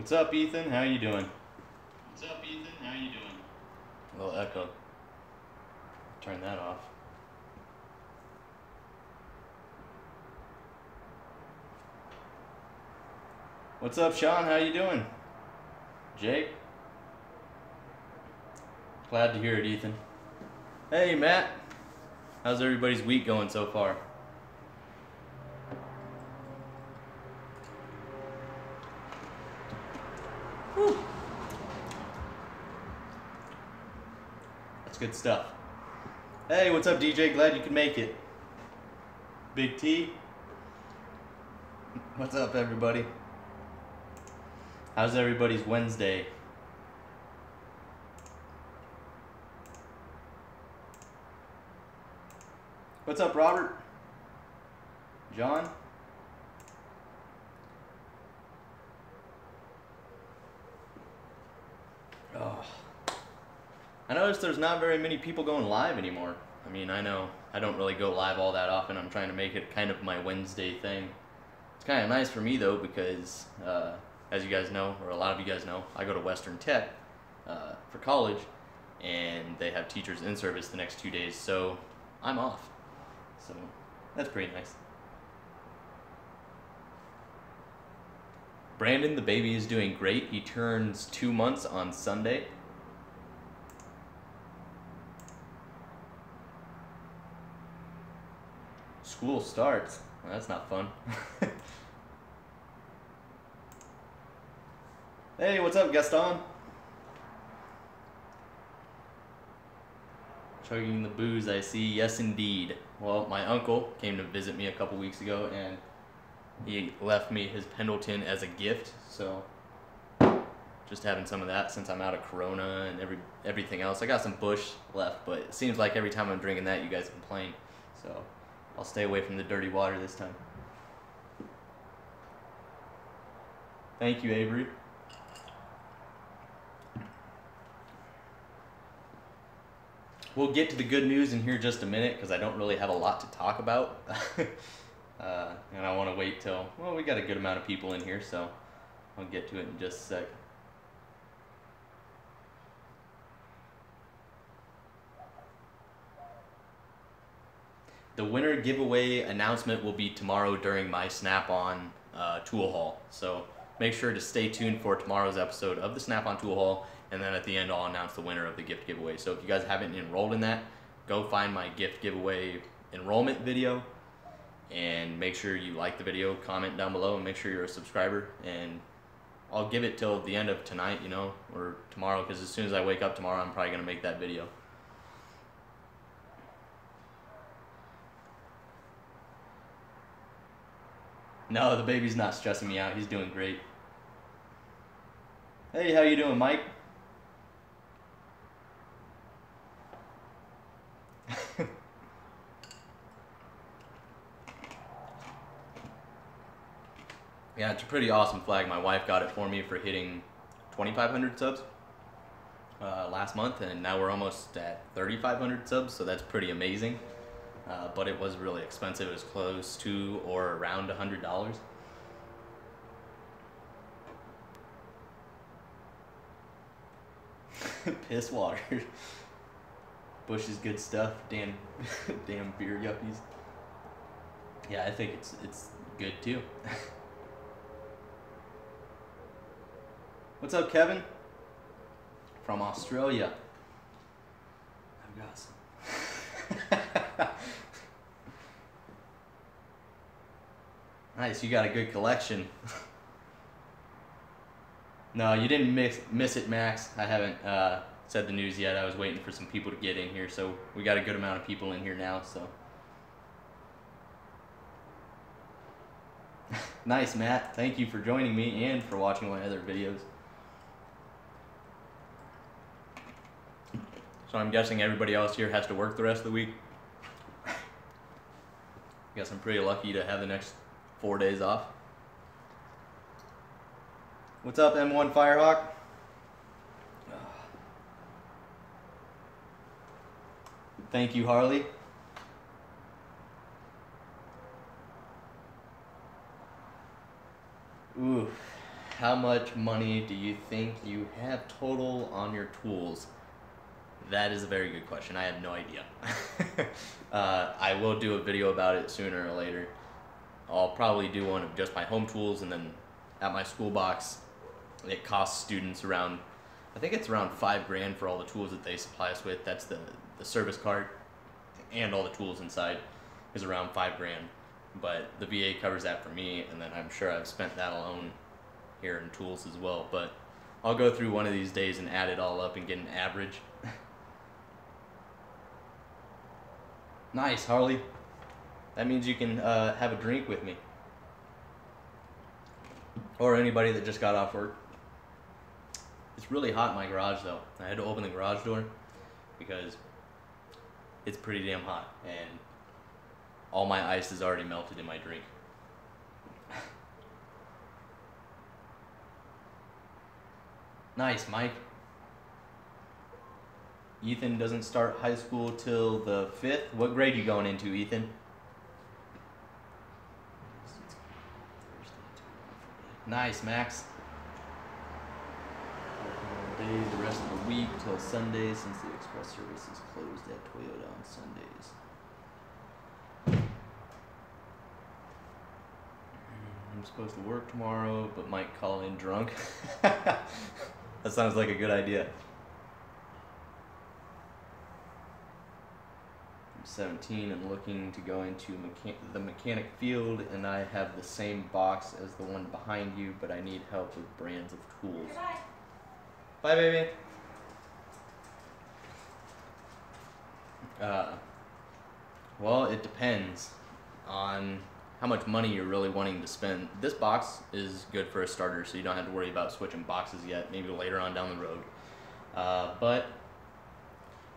What's up, Ethan? How you doing? What's up, Ethan? How you doing? A little echo. Turn that off. What's up, Sean? How you doing? Jake? Glad to hear it, Ethan. Hey, Matt. How's everybody's week going so far? Whew. That's good stuff. Hey, what's up, DJ? Glad you could make it. Big T. What's up, everybody? How's everybody's Wednesday? What's up, Robert? John? Oh. I noticed there's not very many people going live anymore. I mean, I know I don't really go live all that often. I'm trying to make it kind of my Wednesday thing. It's kind of nice for me, though, because as you guys know, or a lot of you guys know, I go to Western Tech for college, and they have teachers in service the next 2 days, so I'm off. So that's pretty nice. Brandon, the baby, is doing great. He turns 2 months on Sunday. School starts. Well, that's not fun. Hey, what's up, Gaston? Chugging the booze, I see. Yes, indeed. Well, my uncle came to visit me a couple weeks ago, and he left me his Pendleton as a gift, so just having some of that since I'm out of Corona and everything else. I got some Busch left, but it seems like every time I'm drinking that, you guys complain. So I'll stay away from the dirty water this time. Thank you, Avery. We'll get to the good news in here just a minute because I don't really have a lot to talk about. And I want to wait till, well, we got a good amount of people in here, so I'll get to it in just a sec. The winner giveaway announcement will be tomorrow during my Snap-on Tool Haul. So make sure to stay tuned for tomorrow's episode of the Snap-on Tool Haul, and then at the end I'll announce the winner of the gift giveaway. So if you guys haven't enrolled in that, go find my gift giveaway enrollment video, and make sure you like the video, comment down below, and make sure you're a subscriber. And I'll give it till the end of tonight, you know, or tomorrow, because as soon as I wake up tomorrow, I'm probably going to make that video. No, the baby's not stressing me out. He's doing great. Hey, how you doing, Mike? Yeah, it's a pretty awesome flag. My wife got it for me for hitting 2,500 subs last month, and now we're almost at 3,500 subs, so that's pretty amazing. But it was really expensive. It was close to or around $100. Piss water. Busch is good stuff. Damn, damn beer yuppies. Yeah, I think it's good too. What's up, Kevin? From Australia. I've got some. Nice, you got a good collection. No, you didn't miss it, Max. I haven't said the news yet. I was waiting for some people to get in here, so we got a good amount of people in here now, so. Nice, Matt. Thank you for joining me and for watching my other videos. So I'm guessing everybody else here has to work the rest of the week. Guess I'm pretty lucky to have the next 4 days off. What's up, M1 Firehawk? Thank you, Harley. Ooh, how much money do you think you have total on your tools? That is a very good question. I have no idea. I will do a video about it sooner or later. I'll probably do one of just my home tools, and then at my school box, it costs students around, I think it's around $5,000 for all the tools that they supply us with. That's the service cart and all the tools inside is around $5,000. But the VA covers that for me, and then I'm sure I've spent that alone here in tools as well. But I'll go through one of these days and add it all up and get an average. Nice, Harley. That means you can have a drink with me. Or anybody that just got off work. It's really hot in my garage though. I had to open the garage door because it's pretty damn hot and all my ice is already melted in my drink. Nice, Mike. Ethan doesn't start high school till the 5th. What grade you going into, Ethan? Nice, Max. Working all day the rest of the week till Sunday since the express service is closed at Toyota on Sundays. I'm supposed to work tomorrow, but might call in drunk. That sounds like a good idea. I'm 17 and looking to go into the mechanic field, and I have the same box as the one behind you, but I need help with brands of tools. Bye. Bye, baby. Well, it depends on how much money you're really wanting to spend. This box is good for a starter, so you don't have to worry about switching boxes yet, maybe later on down the road. But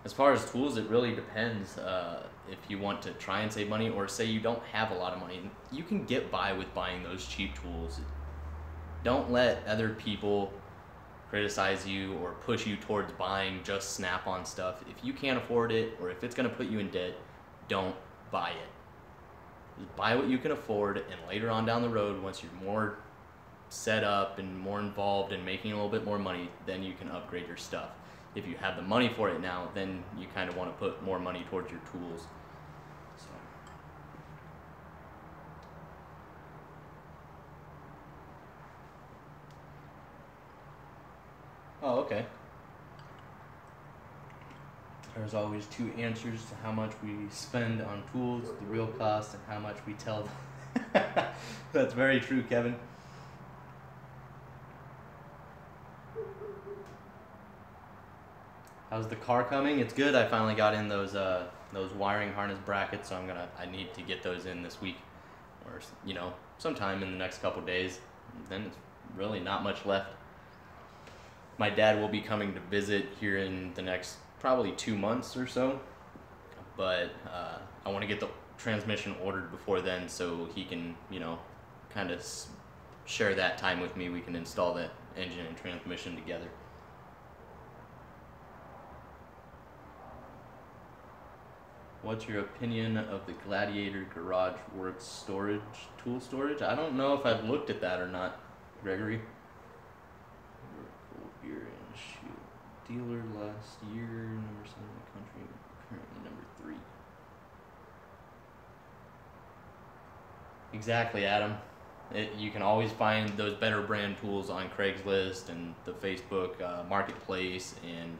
as far as tools, it really depends if you want to try and save money, or say you don't have a lot of money. You can get by with buying those cheap tools. Don't let other people criticize you or push you towards buying just Snap-on stuff. If you can't afford it, or if it's going to put you in debt, don't buy it. Just buy what you can afford, and later on down the road, once you're more set up and more involved and making a little bit more money, then you can upgrade your stuff. If you have the money for it now, then you kind of want to put more money towards your tools. So. Oh, okay. There's always two answers to how much we spend on tools, the real cost, and how much we tell them. That's very true, Kevin. How's the car coming? It's good. I finally got in those wiring harness brackets, so I need to get those in this week, or sometime in the next couple days. Then it's really not much left. My dad will be coming to visit here in the next probably 2 months or so, but I want to get the transmission ordered before then, so he can kind of share that time with me. We can install that engine and transmission together. What's your opinion of the Gladiator Garage Works tool storage? I don't know if I've looked at that or not, Gregory. Liverpool Beer and Shoe dealer last year, number 7 in the country, currently number 3. Exactly, Adam. You can always find those better brand tools on Craigslist and the Facebook Marketplace and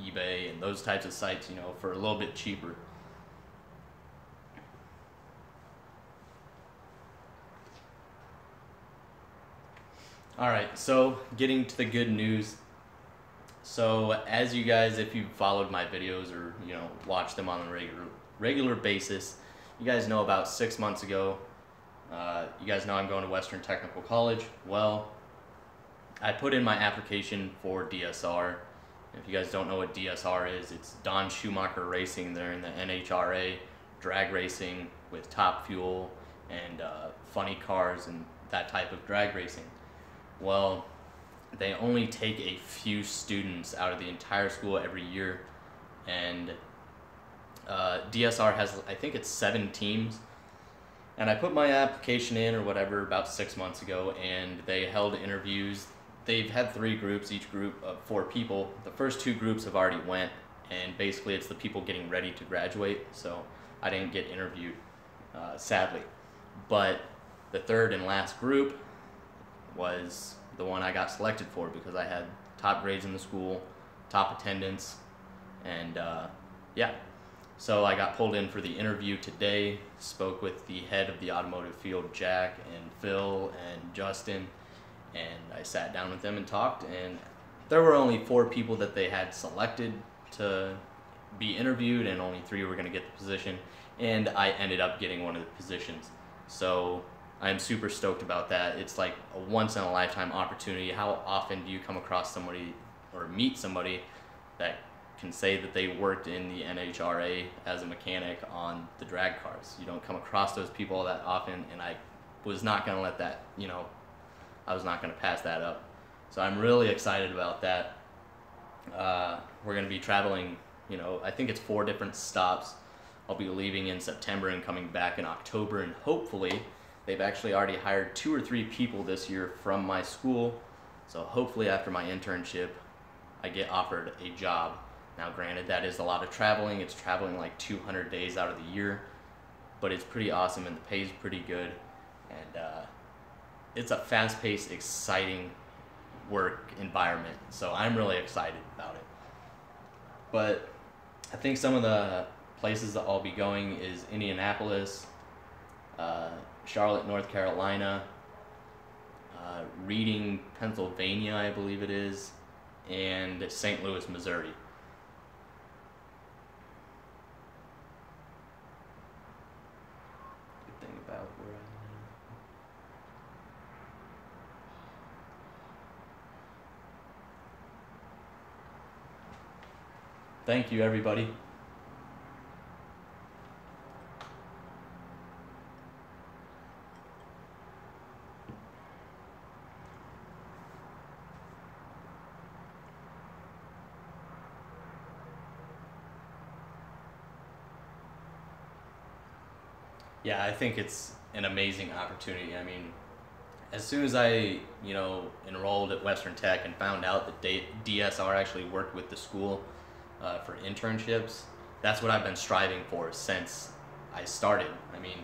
eBay and those types of sites, for a little bit cheaper. Alright, so getting to the good news. So as you guys, if you've followed my videos or watched them on a regular basis, you guys know about 6 months ago, you guys know I'm going to Western Technical College. Well, I put in my application for DSR. If you guys don't know what DSR is, it's Don Schumacher Racing. They're in the NHRA, drag racing with Top Fuel and funny cars and that type of drag racing. Well, they only take a few students out of the entire school every year, and DSR has, I think it's 7 teams, And I put my application in or whatever about 6 months ago, and they held interviews. They've had 3 groups, each group of 4 people. The first 2 groups have already went, and basically it's the people getting ready to graduate, so I didn't get interviewed, sadly. But the third and last group was the one I got selected for because I had top grades in the school, top attendance, and yeah. So I got pulled in for the interview today, spoke with the head of the automotive field, Jack and Phil and Justin, and I sat down with them and talked, and there were only 4 people that they had selected to be interviewed, and only 3 were going to get the position, and I ended up getting one of the positions. So I'm super stoked about that. It's like a once-in-a-lifetime opportunity. How often do you come across somebody or meet somebody that can say that they worked in the NHRA as a mechanic on the drag cars? You don't come across those people that often, and I was not going to let that, I was not going to pass that up. So I'm really excited about that. We're going to be traveling, I think it's 4 different stops. I'll be leaving in September and coming back in October, and hopefully they've actually already hired 2 or 3 people this year from my school. So hopefully after my internship, I get offered a job. Now granted, that is a lot of traveling. It's traveling like 200 days out of the year, but it's pretty awesome and the pay's pretty good. And it's a fast-paced, exciting work environment. So I'm really excited about it. But I think some of the places that I'll be going is Indianapolis, Charlotte, North Carolina, Reading, Pennsylvania, I believe it is, and St. Louis, Missouri. Good thing about where I am. Thank you, everybody. Yeah, I think it's an amazing opportunity. I mean, as soon as I, enrolled at Western Tech and found out that DSR actually worked with the school for internships, that's what I've been striving for since I started. I mean,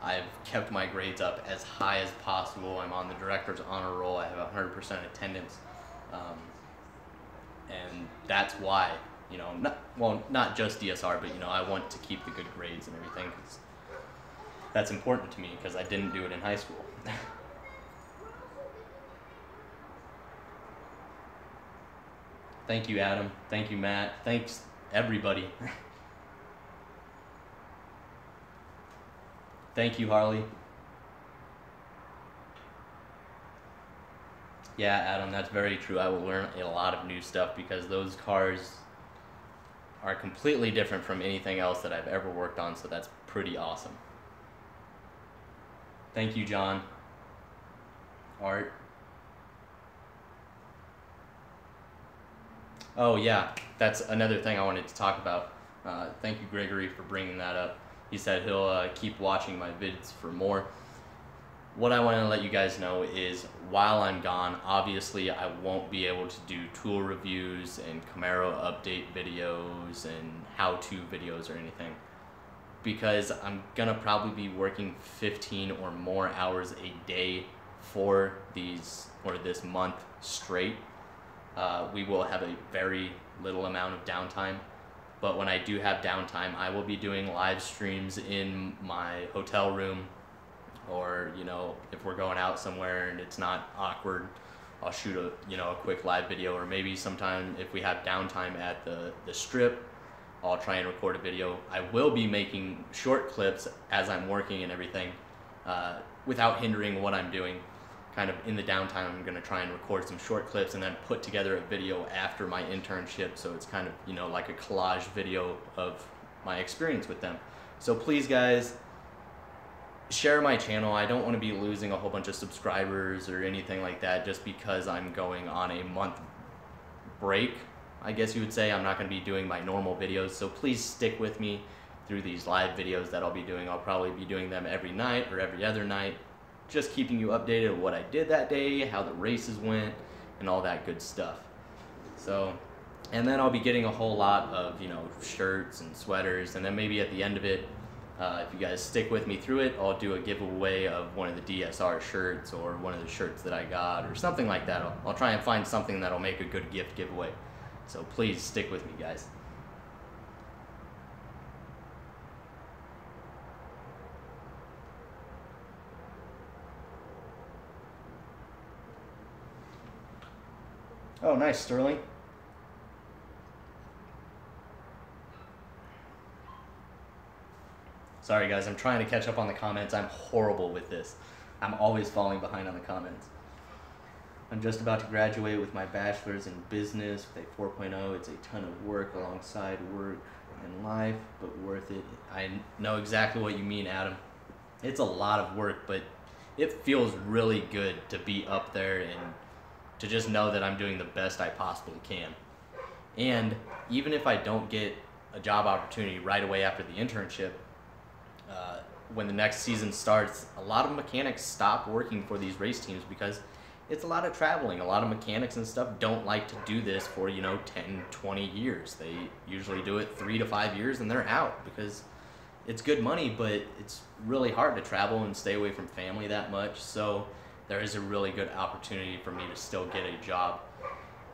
I've kept my grades up as high as possible. I'm on the director's honor roll. I have 100% attendance. And that's why, not just DSR, but, I want to keep the good grades and everything, because that's important to me, because I didn't do it in high school. Thank you, Adam. Thank you, Matt. Thanks, everybody. Thank you, Harley. Yeah, Adam, that's very true. I will learn a lot of new stuff because those cars are completely different from anything else that I've ever worked on, so that's pretty awesome. Thank you, John. Art. Oh yeah, that's another thing I wanted to talk about. Thank you, Gregory, for bringing that up. He said he'll keep watching my vids for more. What I want to let you guys know is while I'm gone, obviously I won't be able to do tool reviews and Camaro update videos and how-to videos or anything, because I'm gonna probably be working 15 or more hours a day for this month straight. We will have a very little amount of downtime, but when I do have downtime, I will be doing live streams in my hotel room, or if we're going out somewhere and it's not awkward, I'll shoot a quick live video, or maybe sometime if we have downtime at the strip, I'll try and record a video. I will be making short clips as I'm working and everything, without hindering what I'm doing. Kind of in the downtime, I'm going to try and record some short clips and then put together a video after my internship, so it's kind of like a collage video of my experience with them. So please, guys, share my channel. I don't want to be losing a whole bunch of subscribers or anything like that just because I'm going on a month break, I guess you would say. I'm not going to be doing my normal videos, so please stick with me through these live videos that I'll be doing. I'll probably be doing them every night or every other night, just keeping you updated on what I did that day, how the races went, and all that good stuff. So, and then I'll be getting a whole lot of, shirts and sweaters, and then maybe at the end of it, if you guys stick with me through it, I'll do a giveaway of one of the DSR shirts or one of the shirts that I got or something like that. I'll try and find something that'll make a good gift giveaway. So please stick with me, guys. Oh, nice, Sterling. Sorry guys, I'm trying to catch up on the comments. I'm horrible with this. I'm always falling behind on the comments. I'm just about to graduate with my bachelor's in business with a 4.0. It's a ton of work alongside work and life, but worth it. I know exactly what you mean, Adam. It's a lot of work, but it feels really good to be up there and to just know that I'm doing the best I possibly can. And even if I don't get a job opportunity right away after the internship, when the next season starts, a lot of mechanics stop working for these race teams because it's a lot of traveling. A lot of mechanics and stuff don't like to do this for, 10, 20 years. They usually do it 3 to 5 years and they're out because it's good money, but it's really hard to travel and stay away from family that much. So there is a really good opportunity for me to still get a job.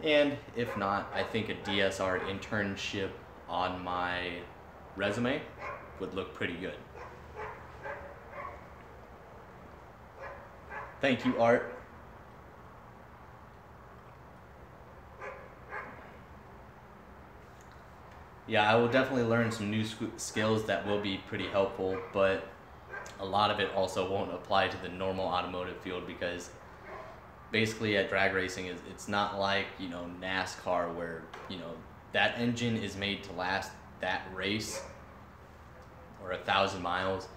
And if not, I think a DSR internship on my resume would look pretty good. Thank you, Art. Yeah, I will definitely learn some new skills that will be pretty helpful, but a lot of it also won't apply to the normal automotive field because basically at drag racing, it's not like, NASCAR where, that engine is made to last that race or 1,000 miles.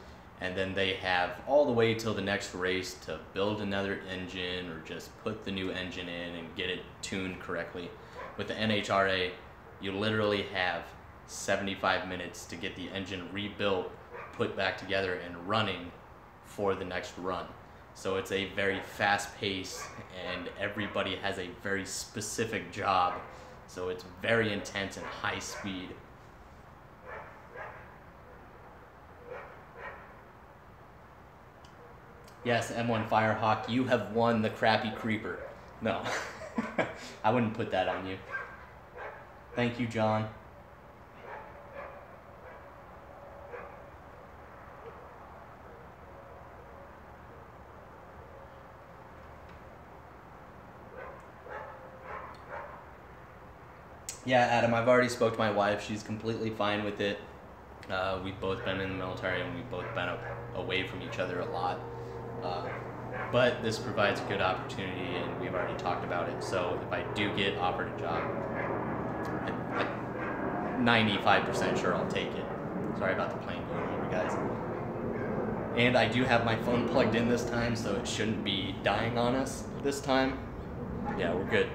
And then they have all the way till the next race to build another engine or just put the new engine in and get it tuned correctly. With the NHRA, you literally have 75 minutes to get the engine rebuilt, put back together, and running for the next run. So it's a very fast pace and everybody has a very specific job. So it's very intense and high speed. Yes, M1 Firehawk, you have won the crappy creeper. No, I wouldn't put that on you. Thank you, John. Yeah, Adam, I've already spoke to my wife. She's completely fine with it. We've both been in the military and we've both been away from each other a lot. But this provides a good opportunity and we've already talked about it. So if I do get offered a job, I'm 95% sure I'll take it. Sorry about the plane going over, guys. And I do have my phone plugged in this time, so it shouldn't be dying on us this time. Yeah, we're good.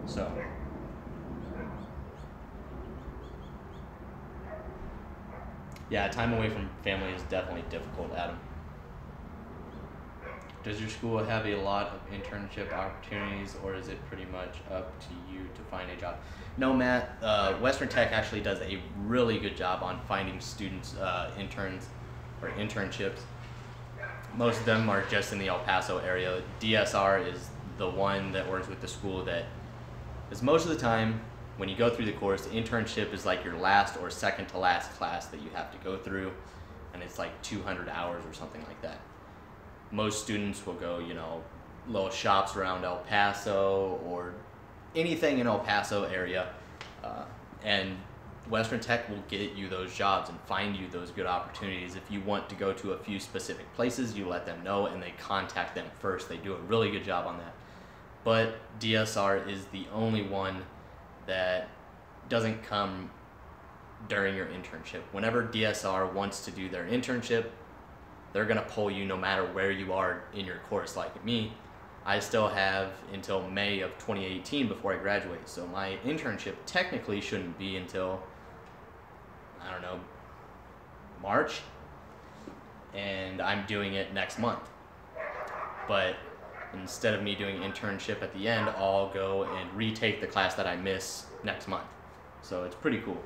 So. Yeah, time away from family is definitely difficult, Adam. Does your school have a lot of internship opportunities, or is it pretty much up to you to find a job? No, Matt. Western Tech actually does a really good job on finding students, interns, or internships. Most of them are just in the El Paso area. DSR is the one that works with the school that is most of the time, when you go through the course, the internship is like your last or second to last class that you have to go through, and it's like 200 hours or something like that. Most students will go, little shops around El Paso or anything in El Paso area, and Western Tech will get you those jobs and find you those good opportunities. If you want to go to a few specific places, you let them know and they contact them first. They do a really good job on that. But DSR is the only one that doesn't come during your internship. Whenever DSR wants to do their internship, they're gonna pull you no matter where you are in your course. Like me, I still have until May of 2018 before I graduate. So my internship technically shouldn't be until, I don't know, March, and I'm doing it next month. But instead of me doing internship at the end, I'll go and retake the class that I miss next month. So it's pretty cool.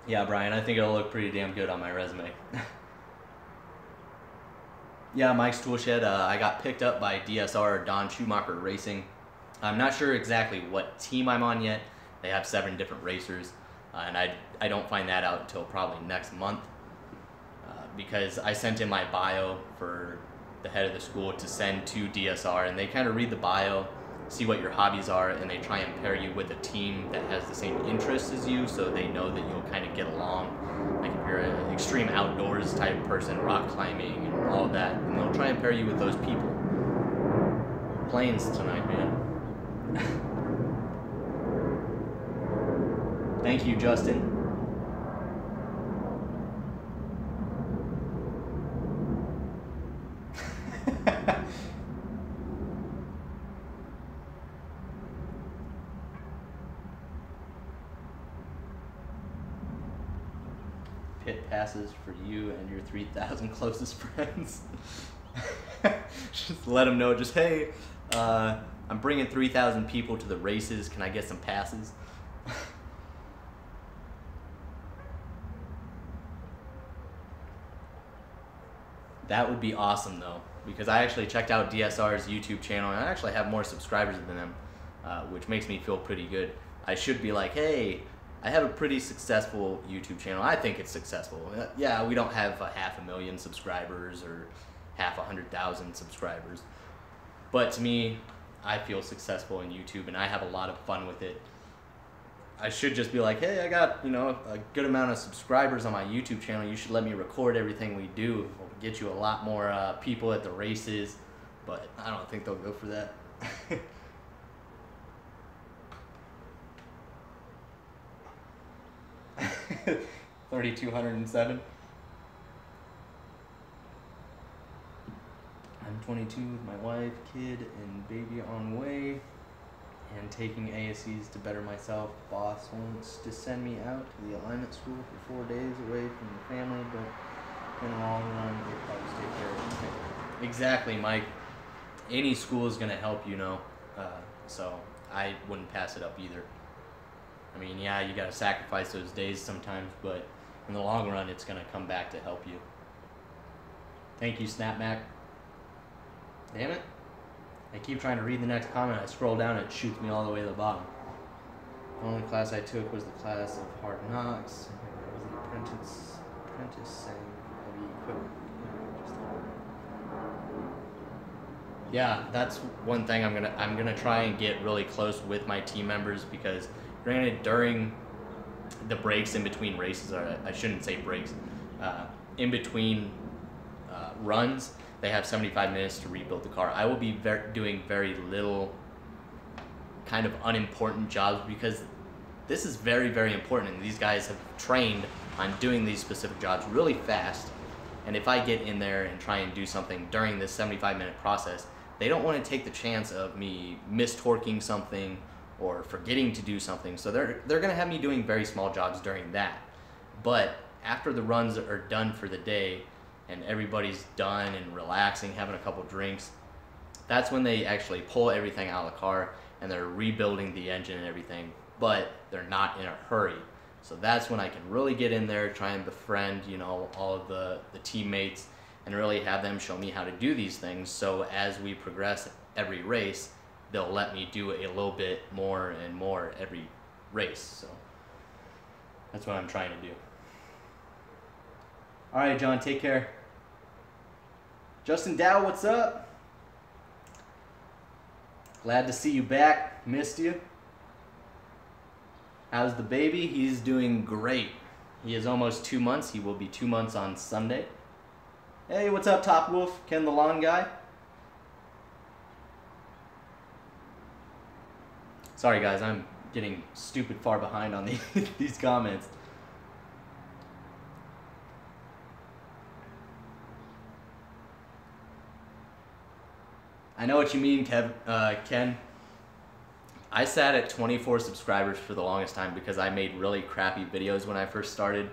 Yeah, Brian, I think it'll look pretty damn good on my resume. Yeah, Mike's Toolshed. I got picked up by DSR, Don Schumacher Racing. I'm not sure exactly what team I'm on yet. They have 7 different racers, and I don't find that out until probably next month, because I sent in my bio for the head of the school to send to DSR, and they kind of read the bio, see what your hobbies are, and they try and pair you with a team that has the same interests as you, so they know that you'll kind of get along. Like if you're an extreme outdoors type person, rock climbing and all of that, and they'll try and pair you with those people. Planes tonight, man. Thank you, Justin. Pit passes for you and your 3,000 closest friends. Just let them know, just, hey, I'm bringing 3,000 people to the races. Can I get some passes? That would be awesome, though, because I actually checked out DSR's YouTube channel, and I actually have more subscribers than them, which makes me feel pretty good. I should be like, hey, I have a pretty successful YouTube channel. I think it's successful. Yeah, we don't have 500,000 subscribers or 100,000 subscribers, but to me, I feel successful in YouTube, and I have a lot of fun with it. I should just be like, hey, I got, a good amount of subscribers on my YouTube channel. You should let me record everything we do. We'll get you a lot more people at the races, but I don't think they'll go for that. 3,207. I'm 22 with my wife, kid, and baby on way, and taking ASCs to better myself. Boss wants to send me out to the alignment school for 4 days away from the family, but in the long run, they probably stay care of me. Exactly, Mike. Any school is going to help, so I wouldn't pass it up either. I mean, yeah, you got to sacrifice those days sometimes, but in the long run, it's going to come back to help you. Thank you, Snapback. Damn it. I keep trying to read the next comment. I scroll down and it shoots me all the way to the bottom. The only class I took was the class of Hard Knocks. I was an apprentice saying heavy equipment. Yeah, that's one thing I'm gonna try and get really close with my team members, because granted, during the breaks in between races, or I shouldn't say breaks, in between runs, they have 75 minutes to rebuild the car. I will be doing very little kind of unimportant jobs, because this is very, very important, and these guys have trained on doing these specific jobs really fast. And if I get in there and try and do something during this 75-minute process, they don't want to take the chance of me mistorquing something or forgetting to do something. So they're going to have me doing very small jobs during that. But after the runs are done for the day and everybody's done and relaxing, having a couple drinks, that's when they actually pull everything out of the car and they're rebuilding the engine and everything, but they're not in a hurry. So that's when I can really get in there, try and befriend, all of the teammates, and really have them show me how to do these things. So as we progress every race, they'll let me do a little bit more and more every race. So that's what I'm trying to do. All right, John, take care. Justin Dow, what's up? Glad to see you back. Missed you. How's the baby? He's doing great. He is almost 2 months. He will be 2 months on Sunday. Hey, what's up, Top Wolf? Ken the Lawn Guy? Sorry, guys. I'm getting stupid far behind on these comments. I know what you mean, Ken. I sat at 24 subscribers for the longest time because I made really crappy videos when I first started,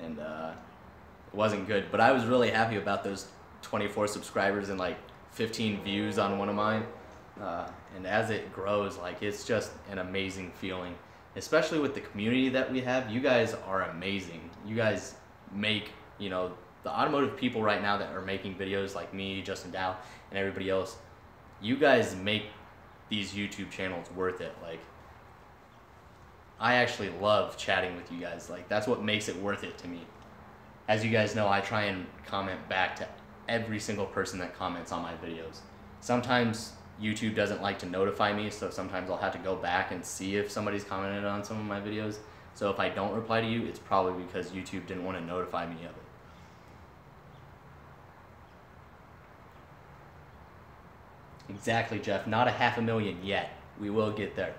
and it wasn't good. But I was really happy about those 24 subscribers and like 15 views on one of mine. And as it grows, like, it's just an amazing feeling, especially with the community that we have. You guys are amazing. You guys make, you know, the automotive people right now that are making videos like me, Justin Dow, and everybody else. You guys make these YouTube channels worth it. Like, I actually love chatting with you guys. Like, that's what makes it worth it to me. As you guys know, I try and comment back to every single person that comments on my videos. Sometimes YouTube doesn't like to notify me, so sometimes I'll have to go back and see if somebody's commented on some of my videos. So if I don't reply to you, it's probably because YouTube didn't want to notify me of it. Exactly, Jeff. Not 500,000 yet. We will get there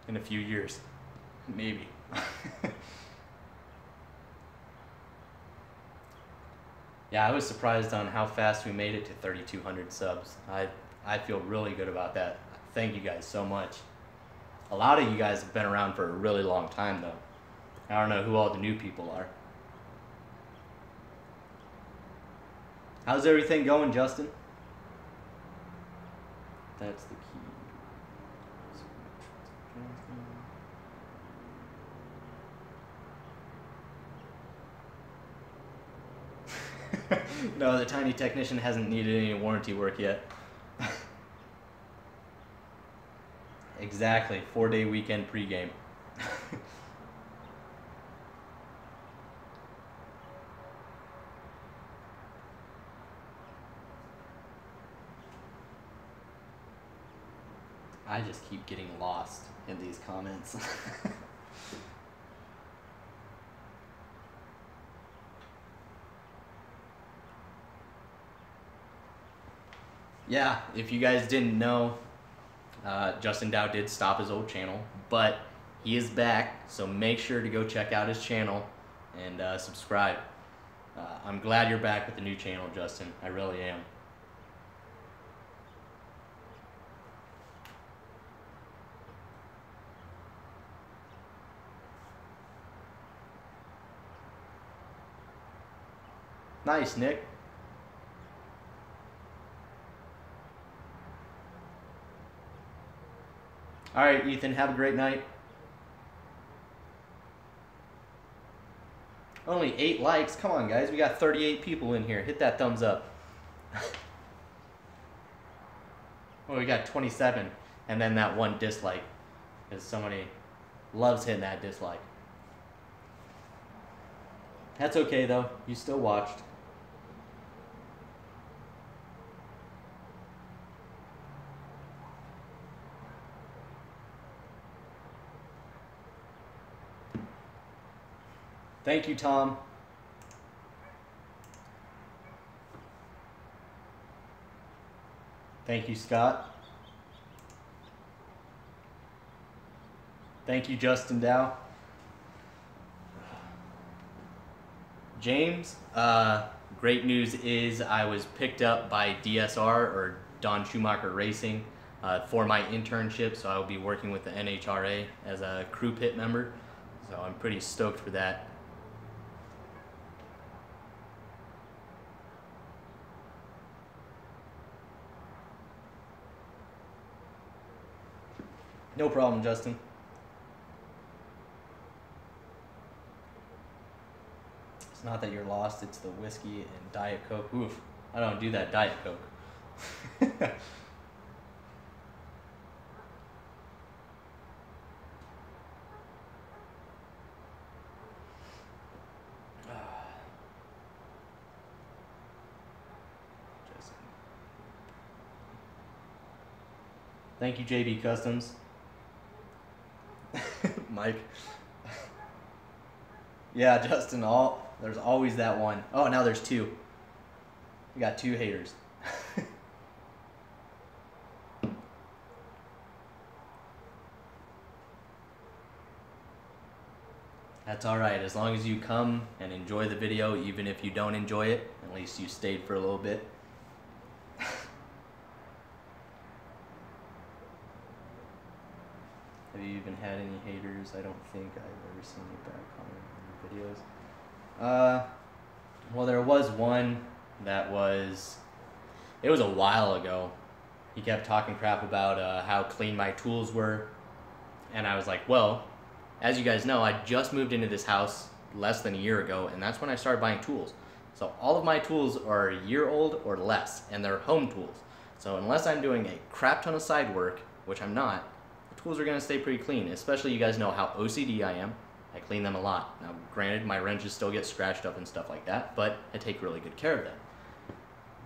in a few years. Maybe. Yeah, I was surprised on how fast we made it to 3,200 subs. I feel really good about that. Thank you guys so much. A lot of you guys have been around for a really long time, though. I don't know who all the new people are. How's everything going, Justin? That's the key. No, the tiny technician hasn't needed any warranty work yet. Exactly, 4-day weekend pregame. I just keep getting lost in these comments. Yeah, if you guys didn't know, Justin Dow did stop his old channel, but he is back, so make sure to go check out his channel and subscribe. I'm glad you're back with the new channel, Justin. I really am. Nice, Nick. All right, Ethan, have a great night. Only 8 likes. Come on, guys. We got 38 people in here. Hit that thumbs up. Oh, we got 27. And then that one dislike. Because somebody loves hitting that dislike. That's okay, though. You still watched. Thank you, Tom. Thank you, Scott. Thank you, Justin Dow. James, great news is I was picked up by DSR, or Don Schumacher Racing, for my internship, so I will be working with the NHRA as a crew pit member. So I'm pretty stoked for that. No problem, Justin. It's not that you're lost, it's the whiskey and Diet Coke. Oof, I don't do that Diet Coke. Thank you, JB Customs. Mike. Yeah, Justin, there's always that one. Oh, now there's 2. We got 2 haters. That's alright, as long as you come and enjoy the video, even if you don't enjoy it, at least you stayed for a little bit. you even had any haters? I don't think I've ever seen a bad comment on your videos. Well, there was one that it was a while ago. He kept talking crap about how clean my tools were. And I was like, well, as you guys know, I just moved into this house less than a year ago, and that's when I started buying tools. So all of my tools are a year old or less, and they're home tools. So unless I'm doing a crap ton of side work, which I'm not, the tools are going to stay pretty clean. Especially you guys know how OCD I am. I clean them a lot. Now, granted, my wrenches still get scratched up and stuff like that, but I take really good care of them.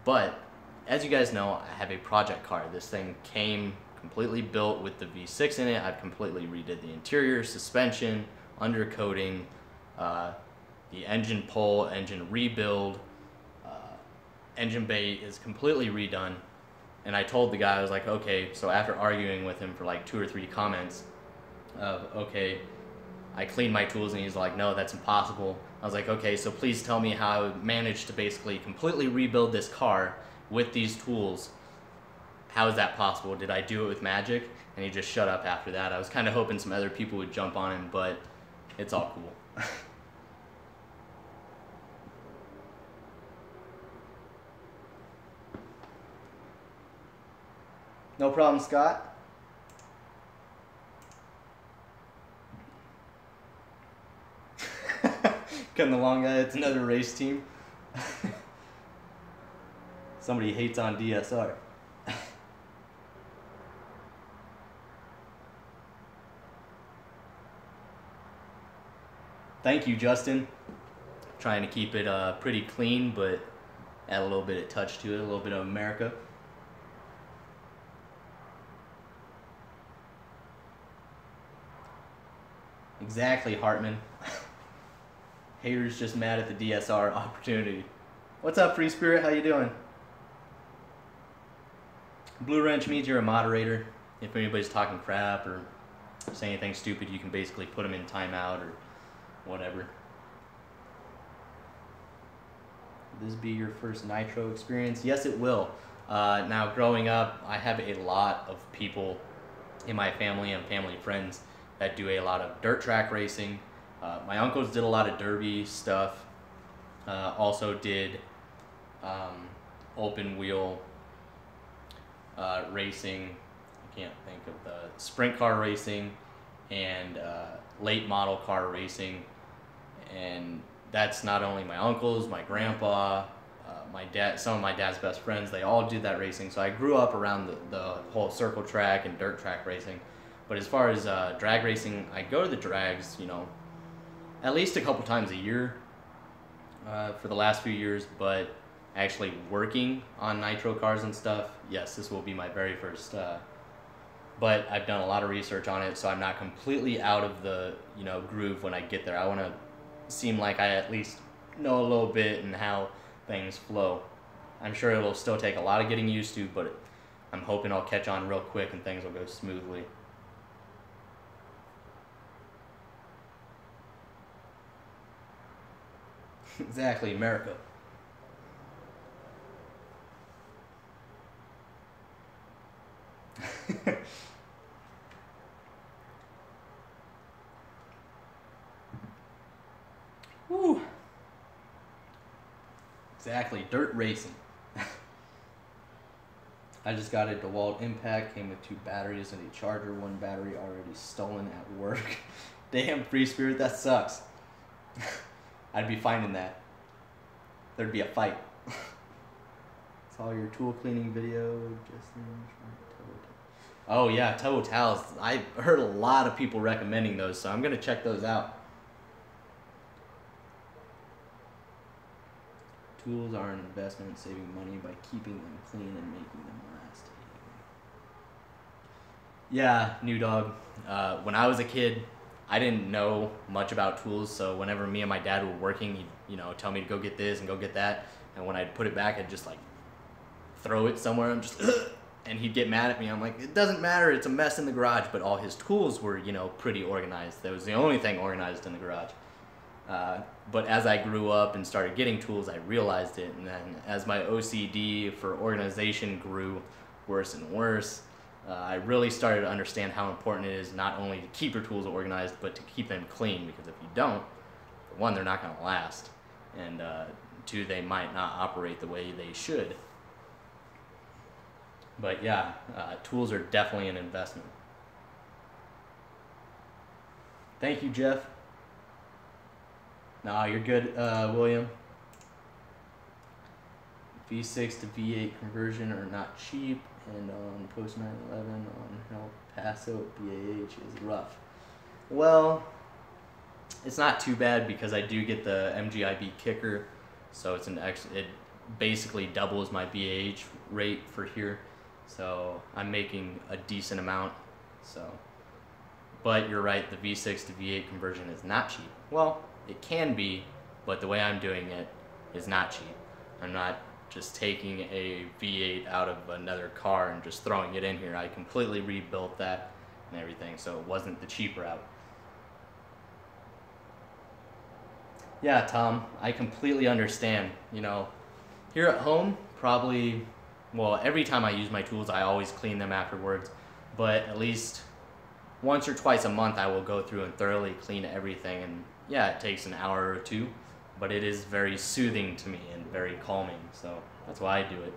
But as you guys know, I have a project car. This thing came completely built with the V6 in it. I've completely redid the interior, suspension, undercoating, the engine pull, engine rebuild, engine bay is completely redone. And I told the guy, I was like, okay, so after arguing with him for like 2 or 3 comments of, okay, I cleaned my tools, and he's like, no, that's impossible. I was like, okay, so please tell me how I managed to basically completely rebuild this car with these tools. How is that possible? Did I do it with magic? And he just shut up after that. I was kind of hoping some other people would jump on him, but it's all cool. No problem, Scott. Cutting the long guy, it's another race team. Somebody hates on DSR. Thank you, Justin. Trying to keep it pretty clean, but add a little bit of touch to it, a little bit of America. Exactly, Hartman. Haters just mad at the DSR opportunity. What's up, Free Spirit? How you doing? Blue Wrench means you're a moderator. If anybody's talking crap or saying anything stupid, you can basically put them in timeout or whatever. Will this be your first Nitro experience? Yes, it will. Now, growing up, I have a lot of people in my family and family friends that do a lot of dirt track racing. My uncles did a lot of derby stuff. Also did open wheel racing. I can't think of the sprint car racing and late model car racing. And that's not only my uncles, my grandpa, my dad, some of my dad's best friends, they all did that racing. So I grew up around the whole circle track and dirt track racing. But as far as drag racing, I go to the drags, you know, at least a couple times a year for the last few years. But actually working on nitro cars and stuff, yes, this will be my very first. But I've done a lot of research on it, so I'm not completely out of the, you know, groove when I get there. I want to seem like I at least know a little bit and how things flow. I'm sure it'll still take a lot of getting used to, but I'm hoping I'll catch on real quick and things will go smoothly. Exactly, America. Woo. Exactly, dirt racing. I just got a DeWalt Impact, came with 2 batteries and a charger, 1 battery already stolen at work. Damn, Free Spirit, that sucks. I'd be finding that. There'd be a fight. Saw your tool cleaning video. Oh yeah, Toho towels. I heard a lot of people recommending those, so I'm gonna check those out. Tools are an investment, saving money by keeping them clean and making them last. Yeah, New Dog. When I was a kid, I didn't know much about tools, so whenever me and my dad were working, he'd, you know, tell me to go get this and go get that, and when I'd put it back, I'd just like throw it somewhere and just and he'd get mad at me. I'm like, it doesn't matter, it's a mess in the garage. But all his tools were, you know, pretty organized. That was the only thing organized in the garage. But as I grew up and started getting tools, I realized it, and then as my OCD for organization grew worse and worse, I really started to understand how important it is not only to keep your tools organized, but to keep them clean, because if you don't, for one, they're not going to last, and two, they might not operate the way they should. But yeah, tools are definitely an investment. Thank you, Jeff. No, you're good, William. V6 to V8 conversion are not cheap, and on post 9/11 on El Paso BAH is rough. Well, it's not too bad because I do get the MGIB kicker, so it's it basically doubles my BAH rate for here, so I'm making a decent amount. So, but you're right, the V6 to V8 conversion is not cheap. Well, it can be, but the way I'm doing it is not cheap. I'm not just taking a V8 out of another car and just throwing it in here. I completely rebuilt that and everything, so it wasn't the cheap route. Yeah, Tom, I completely understand. You know, here at home, probably, well, every time I use my tools, I always clean them afterwards, but at least once or twice a month, I will go through and thoroughly clean everything, and yeah, it takes an hour or two, but it is very soothing to me and very calming, so that's why I do it.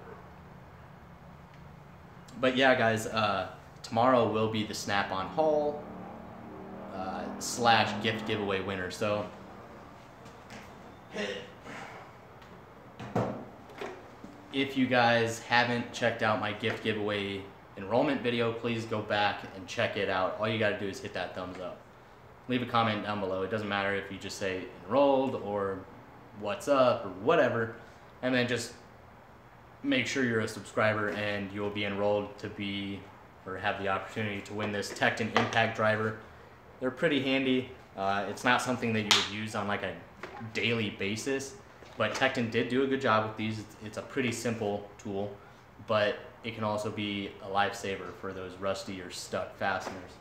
But yeah, guys, tomorrow will be the Snap-on haul / gift giveaway winner. So if you guys haven't checked out my gift giveaway enrollment video, please go back and check it out. All you got to do is hit that thumbs up. Leave a comment down below. It doesn't matter if you just say enrolled or what's up or whatever, and then just make sure you're a subscriber and you'll be enrolled to be or have the opportunity to win this Tekton Impact Driver. They're pretty handy. It's not something that you would use on like a daily basis, but Tekton did do a good job with these. It's a pretty simple tool, but it can also be a lifesaver for those rusty or stuck fasteners.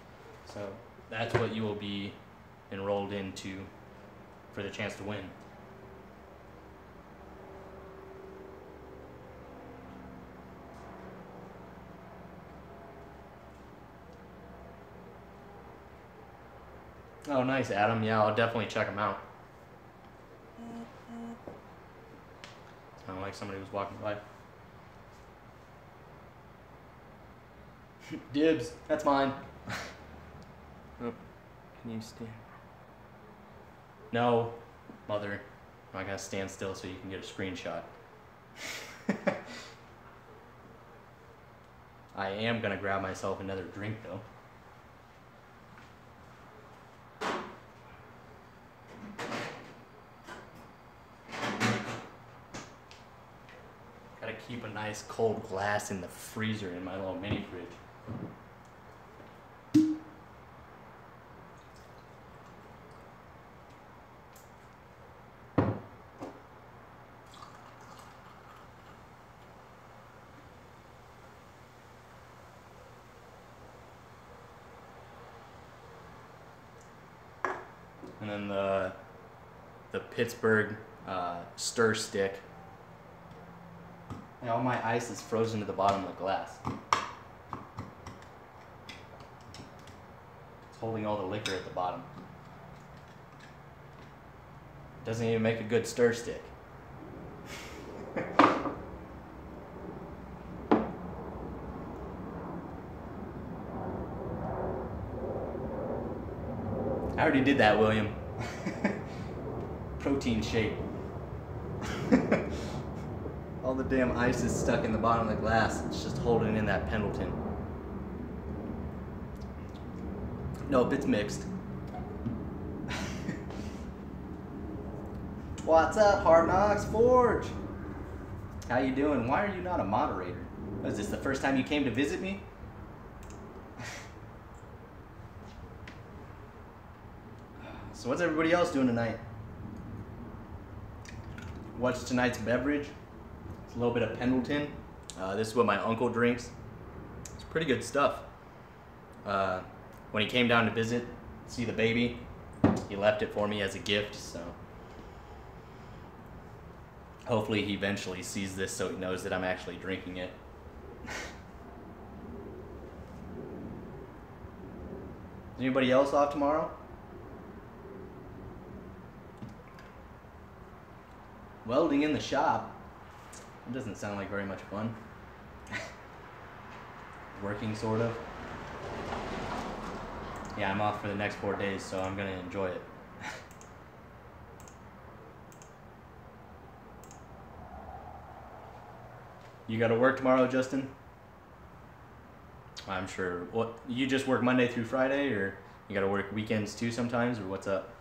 So that's what you will be enrolled into for the chance to win. Oh, nice, Adam. Yeah, I'll definitely check them out. Sounded like somebody was walking by. Dibs, that's mine. Oh, can you stand? No, mother. I'm not gonna stand still so you can get a screenshot. I am gonna grab myself another drink though. Gotta keep a nice cold glass in the freezer in my little mini fridge. And then the Pittsburgh stir stick. And all my ice is frozen to the bottom of the glass. It's holding all the liquor at the bottom. Doesn't even make a good stir stick. I already did that, William. Protein shake. All the damn ice is stuck in the bottom of the glass. It's just holding in that Pendleton. Nope, it's mixed. What's up, Hard Knocks Forge? How you doing? Why are you not a moderator? Was this the first time you came to visit me? So what's everybody else doing tonight? What's tonight's beverage? It's a little bit of Pendleton. This is what my uncle drinks. It's pretty good stuff. When he came down to visit, see the baby, he left it for me as a gift, so hopefully he eventually sees this so he knows that I'm actually drinking it. Anybody else off tomorrow? Welding in the shop. It doesn't sound like very much fun. Working, sort of. Yeah, I'm off for the next 4 days, so I'm gonna enjoy it. You gotta work tomorrow, Justin? I'm sure. What, you just work Monday through Friday, or you gotta work weekends too sometimes, or what's up?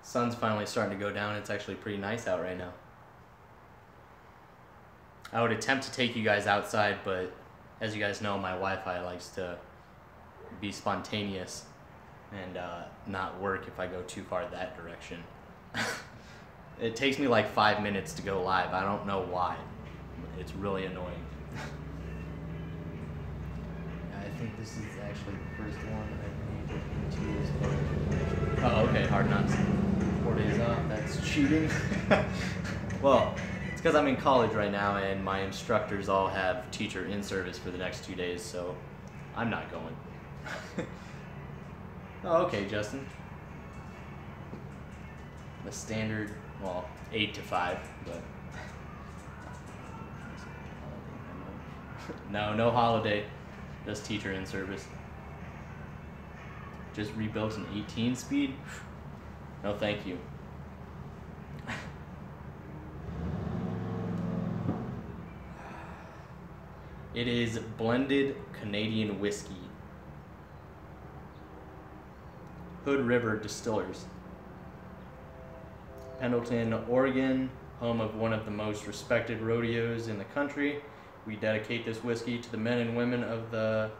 Sun's finally starting to go down. It's actually pretty nice out right now. I would attempt to take you guys outside, but as you guys know, my Wi-Fi likes to be spontaneous and not work if I go too far that direction. It takes me like 5 minutes to go live. I don't know why. It's really annoying. I think this is actually the first one I've made into as far as... Oh, okay, Hard Knocks. 4 days off, that's cheating. Well, it's because I'm in college right now and my instructors all have teacher in service for the next 2 days, so I'm not going. Oh, okay, Justin. The standard, well, 8 to 5, but... No holiday. Just teacher in service. Just rebuilt an 18 speed? No, thank you. It is blended Canadian whiskey. Hood River Distillers. Pendleton, Oregon, home of one of the most respected rodeos in the country. We dedicate this whiskey to the men and women of the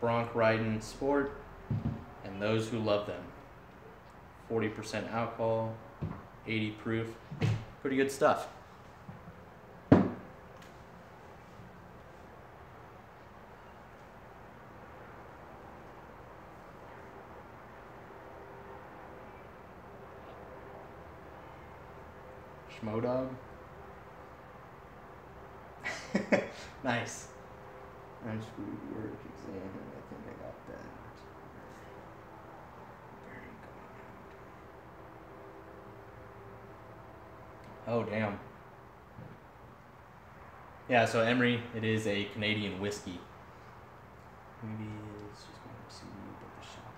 bronc riding sport and those who love them. 40% alcohol, 80 proof. Pretty good stuff. Schmodog. Nice. Unscrewed work exam, and I think I got that. Oh, damn. Yeah, so Emery, it is a Canadian whiskey. Maybe it's just going to see but the shot.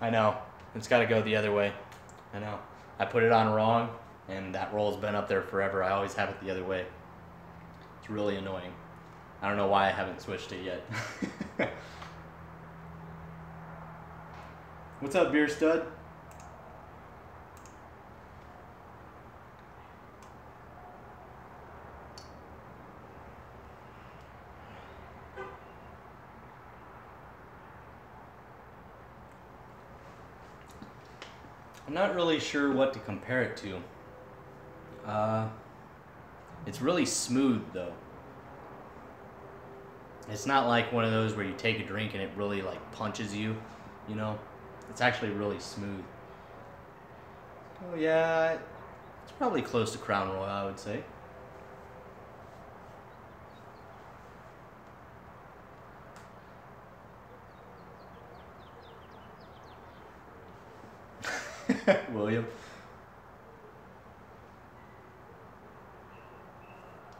I know. It's got to go the other way. I know. I put it on wrong, and that roll's been up there forever. I always have it the other way. It's really annoying. I don't know why I haven't switched it yet. What's up, Beer Stud? I'm not really sure what to compare it to. It's really smooth, though. It's not like one of those where you take a drink and it really like punches you, you know? It's actually really smooth. Oh yeah, it's probably close to Crown Royal, I would say. William.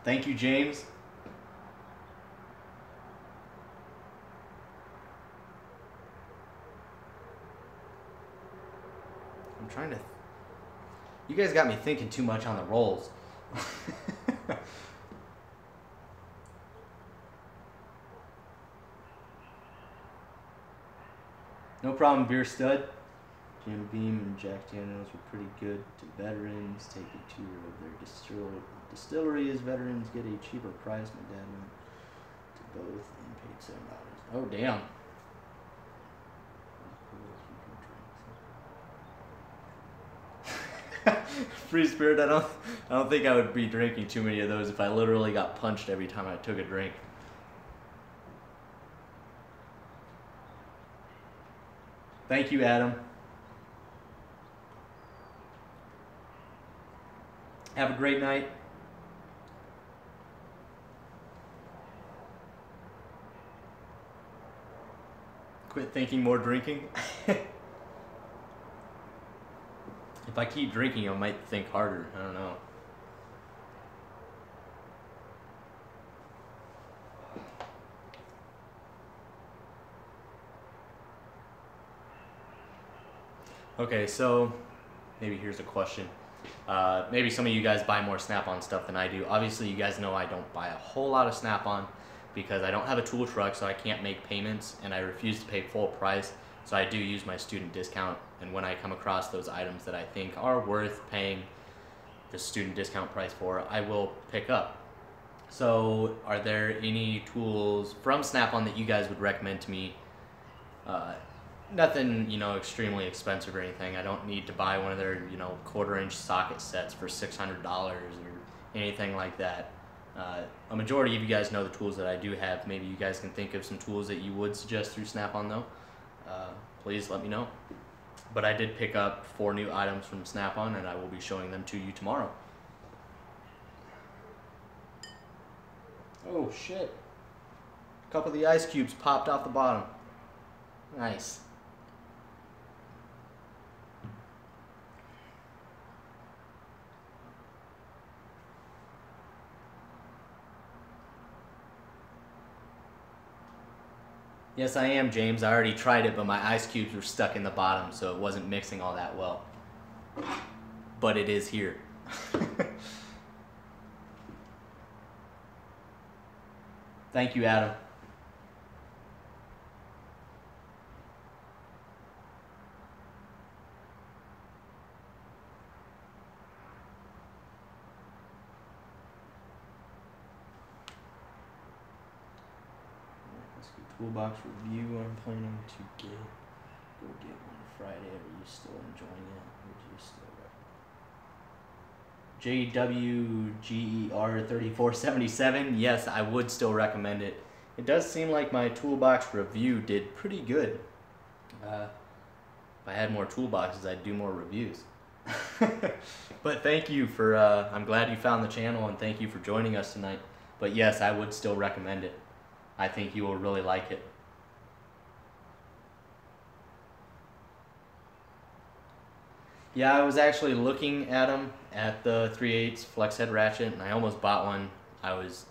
Thank you, James. I'm trying to... You guys got me thinking too much on the rolls. No problem, Beer Stud. Jim Beam and Jack Daniels were pretty good to veterans. Take a tour of their distillery as veterans get a cheaper price. My dad went to both and paid $7. Oh, damn. Free Spirit, I don't think I would be drinking too many of those if I literally got punched every time I took a drink. Thank you, Adam. Have a great night. Quit thinking, more drinking. If I keep drinking, I might think harder. I don't know. Okay, so maybe here's a question. Maybe some of you guys buy more Snap-on stuff than I do. Obviously, you guys know I don't buy a whole lot of Snap-on because I don't have a tool truck, so I can't make payments, and I refuse to pay full price, so I do use my student discount. And when I come across those items that I think are worth paying the student discount price for, I will pick up. So are there any tools from Snap-on that you guys would recommend to me? Nothing, extremely expensive or anything. I don't need to buy one of their, 1/4-inch socket sets for $600 or anything like that. A majority of you guys know the tools that I do have. Maybe you guys can think of some tools that you would suggest through Snap-on though. Please let me know. But I did pick up 4 new items from Snap-on, and I will be showing them to you tomorrow. Oh shit. A couple of the ice cubes popped off the bottom. Nice. Yes, I am, James. I already tried it, but my ice cubes were stuck in the bottom, so it wasn't mixing all that well. But it is here. Thank you, Adam. Toolbox review I'm planning to go get one Friday. Are you still enjoying it? Would you still JWGER 3477? Yes, I would still recommend it. It does seem like my toolbox review did pretty good. If I had more toolboxes, I'd do more reviews. But thank you for, I'm glad you found the channel, and thank you for joining us tonight. But yes, I would still recommend it. I think you will really like it. Yeah, I was actually looking at them at the 3/8 flex head ratchet, and I almost bought one. I was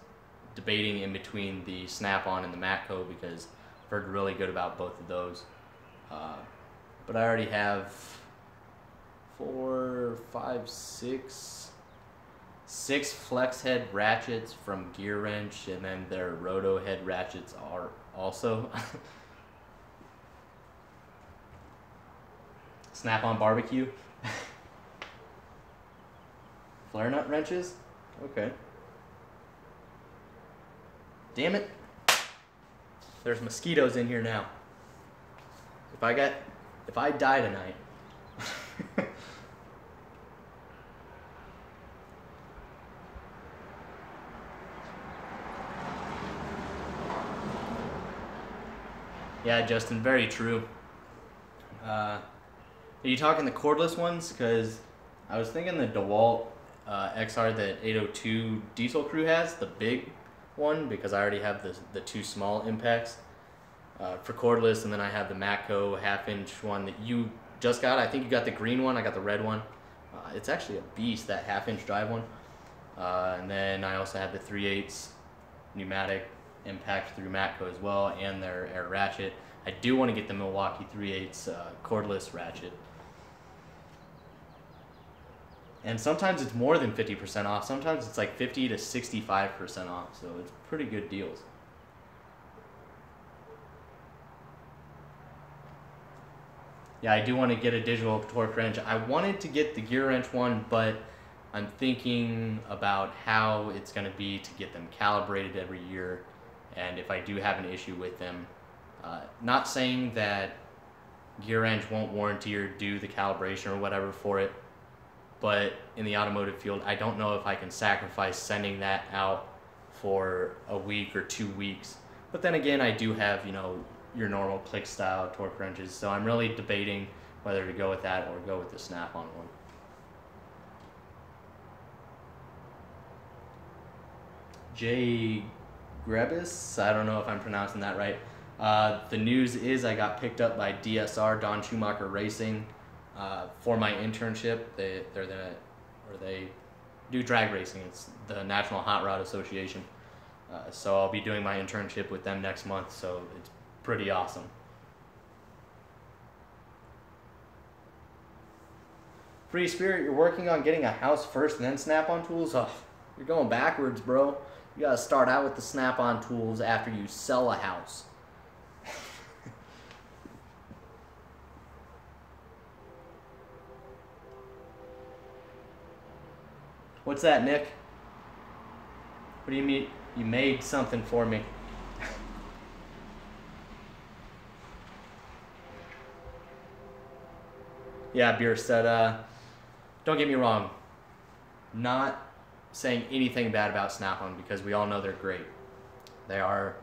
debating in between the Snap-on and the Matco because I've heard really good about both of those. But I already have 6 flex head ratchets from Gear Wrench, and then their roto head ratchets are also. Snap-on barbecue. Flare nut wrenches? Okay. Damn it. There's mosquitoes in here now. If I die tonight. Yeah, Justin, very true. Are you talking the cordless ones? Because I was thinking the DeWalt XR that 802 Diesel Crew has, the big one, because I already have the 2 small impacts for cordless, and then I have the Matco 1/2-inch one that you just got. I think you got the green one, I got the red one. It's actually a beast, that 1/2-inch drive one. And then I also have the 3/8 pneumatic impact through Matco as well, and their air ratchet. I do want to get the Milwaukee 3/8 cordless ratchet. And sometimes it's more than 50% off. Sometimes it's like 50 to 65% off, so it's pretty good deals. Yeah, I do want to get a digital torque wrench. I wanted to get the Gear Wrench one, but I'm thinking about how it's going to be to get them calibrated every year, and if I do have an issue with them. Not saying that Gear Wrench won't warranty or do the calibration or whatever for it, but in the automotive field, I don't know if I can sacrifice sending that out for a week or 2 weeks. But then again, I do have, your normal click style torque wrenches. So I'm really debating whether to go with that or go with the Snap-on one. Jay Grebis, I don't know if I'm pronouncing that right. The news is I got picked up by DSR, Don Schumacher Racing, for my internship. They do drag racing. It's the National Hot Rod Association. So I'll be doing my internship with them next month. So it's pretty awesome. Free Spirit, you're working on getting a house first and then Snap-on tools? Oh, you're going backwards, bro. You gotta start out with the Snap-on tools after you sell a house. What's that, Nick? What do you mean? You made something for me. Yeah, Bierstead, don't get me wrong. Not saying anything bad about Snap-on because we all know they're great. They're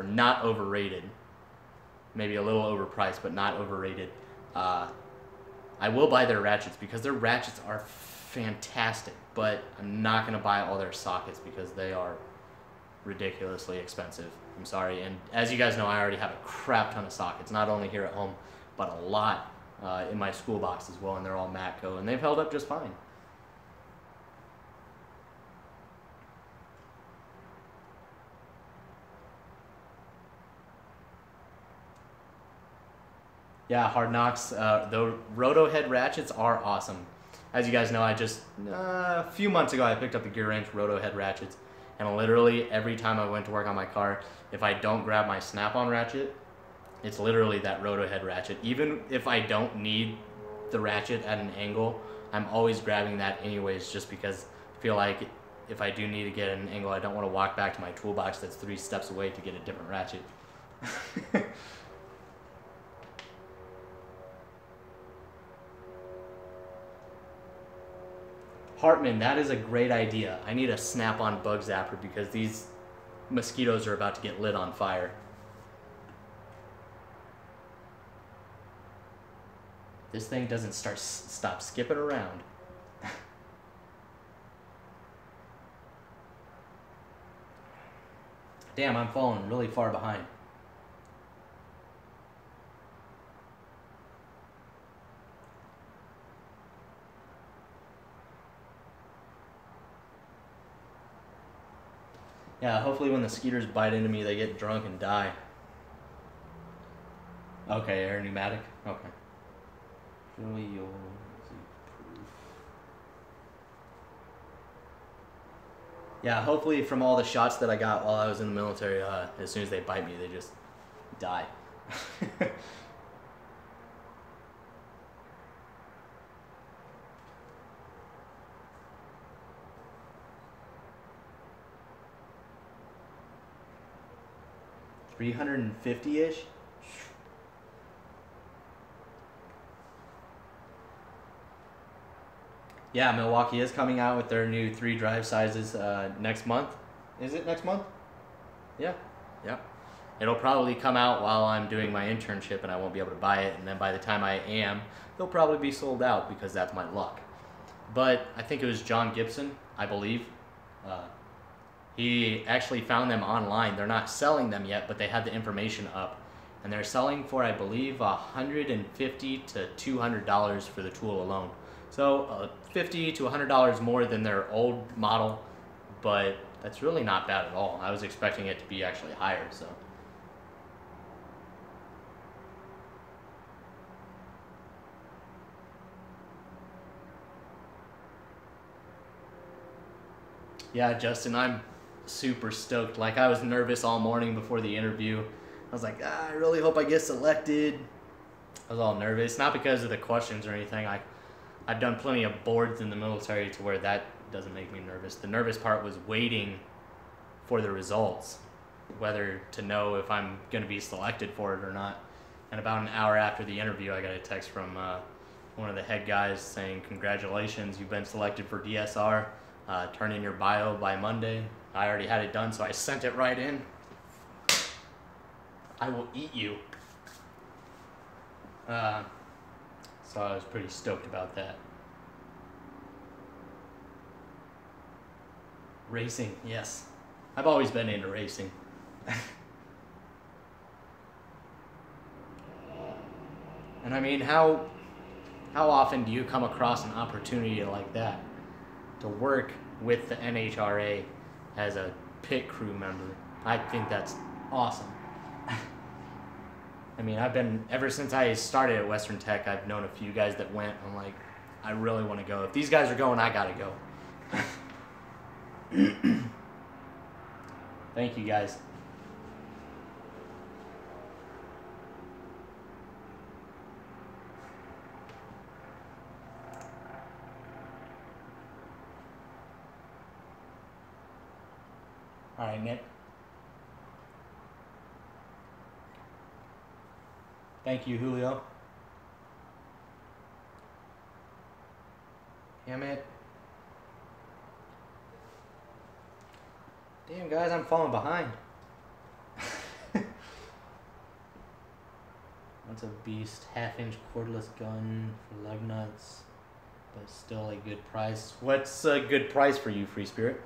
not overrated. Maybe a little overpriced, but not overrated. I will buy their ratchets because their ratchets are fantastic, but I'm not going to buy all their sockets because they are ridiculously expensive. I'm sorry. And as you guys know, I already have a crap ton of sockets, not only here at home, but a lot in my school box as well, and they're all Matco, and they've held up just fine. Yeah, Hard Knocks. The Roto head ratchets are awesome. As you guys know, a few months ago, I picked up the Gear Wrench Roto head ratchets, and literally every time I went to work on my car, if I don't grab my Snap-on ratchet, it's literally that Roto head ratchet. Even if I don't need the ratchet at an angle, I'm always grabbing that anyways, just because I feel like if I do need to get an angle, I don't want to walk back to my toolbox that's 3 steps away to get a different ratchet. Hartman, that is a great idea. I need a Snap-on bug zapper because these mosquitoes are about to get lit on fire. This thing doesn't stop skipping around. Damn, I'm falling really far behind. Yeah, hopefully when the skeeters bite into me, they get drunk and die. Okay, air pneumatic? Okay. Yeah, hopefully from all the shots that I got while I was in the military, as soon as they bite me, they just die. $350-ish? Yeah, Milwaukee is coming out with their new 3 drive sizes next month. Is it next month? Yeah. It'll probably come out while I'm doing my internship and I won't be able to buy it, and then by the time I am, they'll probably be sold out because that's my luck. But I think it was John Gibson, I believe. He actually found them online. They're not selling them yet, but they had the information up. And they're selling for, I believe, $150 to $200 for the tool alone. So $50 to $100 more than their old model, but that's really not bad at all. I was expecting it to be actually higher, so. Yeah, Justin, I'm super stoked. Like, I was nervous all morning before the interview. I was like, I really hope I get selected. I was all nervous, not because of the questions or anything. I've done plenty of boards in the military to where that doesn't make me nervous. The nervous part was waiting for the results, whether to know if I'm going to be selected for it or not. And about an hour after the interview, I got a text from one of the head guys saying, congratulations, you've been selected for DSR. Turn in your bio by Monday. I already had it done, so I sent it right in. I will eat you. So I was pretty stoked about that. Racing, yes. I've always been into racing. And I mean, how often do you come across an opportunity like that to work with the NHRA as a pit crew member? I think that's awesome. I mean, ever since I started at Western Tech, I've known a few guys that went. I'm like, I really want to go. If these guys are going, I gotta go. Thank you, guys. All right, Nick. Thank you, Julio. Damn it. Damn, guys, I'm falling behind. That's a beast. Half-inch cordless gun for lug nuts, but still a good price. What's a good price for you, Free Spirit?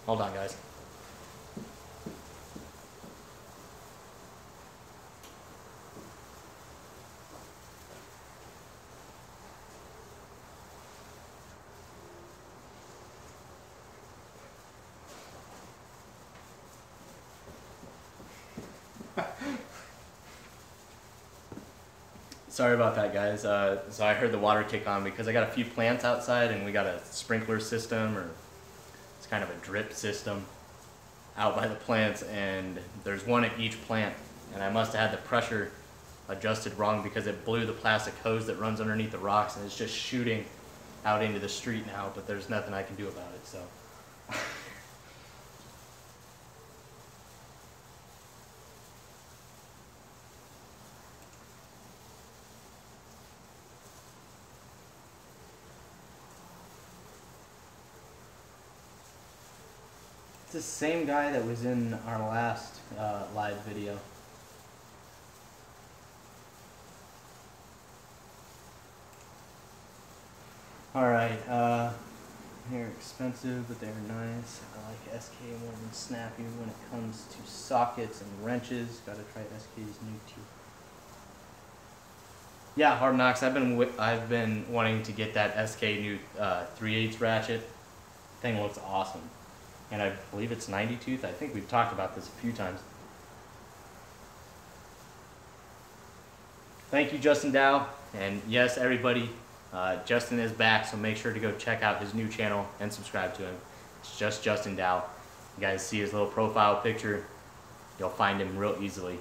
Hold on, guys. Sorry about that, guys. So I heard the water kick on because I got a few plants outside and we got a sprinkler system, or it's kind of a drip system out by the plants, and there's one at each plant, and I must have had the pressure adjusted wrong because it blew the plastic hose that runs underneath the rocks, and it's just shooting out into the street now, but there's nothing I can do about it, so. It's the same guy that was in our last live video. Alright, they're expensive, but they're nice. I like SK more than Snappy when it comes to sockets and wrenches. Gotta try SK's new too. Yeah, Hard Knocks, I've been wanting to get that SK new 3/8 ratchet. Thing looks awesome. And I believe it's 90 tooth. I think we've talked about this a few times. Thank you, Justin Dow. And yes, everybody, Justin is back, so make sure to go check out his new channel and subscribe to him. It's just Justin Dow. You guys see his little profile picture. You'll find him real easily.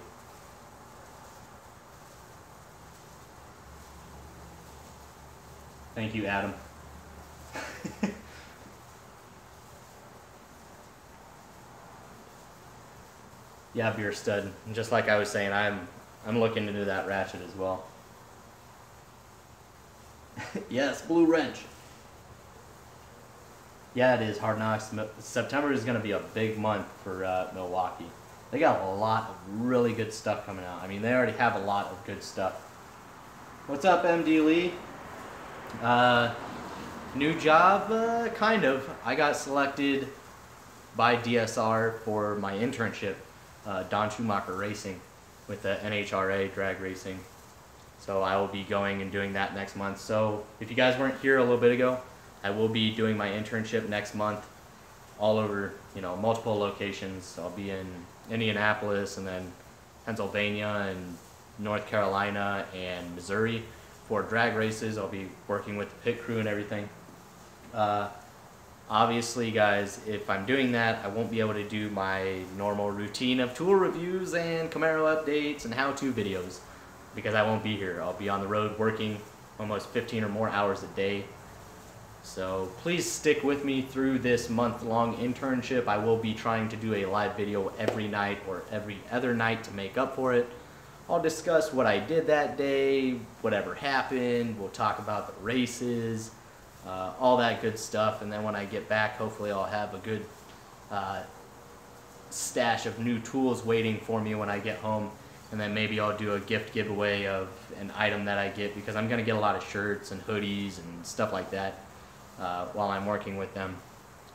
Thank you, Adam. Yeah, Beer Stud. And just like I was saying, I'm looking into that ratchet as well. Yes, Blue Wrench. Yeah, it is Hard Knocks. September is going to be a big month for Milwaukee. They got a lot of really good stuff coming out. I mean, they already have a lot of good stuff. What's up, MD Lee? New job? Kind of. I got selected by DSR for my internship. Don Schumacher Racing with the NHRA drag racing. So I will be going and doing that next month. So if you guys weren't here a little bit ago, I will be doing my internship next month all over, multiple locations. I'll be in Indianapolis and then Pennsylvania and North Carolina and Missouri for drag races. I'll be working with the pit crew and everything. Obviously, guys, if I'm doing that, I won't be able to do my normal routine of tool reviews and Camaro updates and how-to videos because I won't be here. I'll be on the road working almost 15 or more hours a day. So please stick with me through this month-long internship. I will be trying to do a live video every night or every other night to make up for it. I'll discuss what I did that day, whatever happened. We'll talk about the races. All that good stuff, and then when I get back, hopefully I'll have a good stash of new tools waiting for me when I get home, and then maybe I'll do a gift giveaway of an item that I get, because I'm going to get a lot of shirts and hoodies and stuff like that while I'm working with them.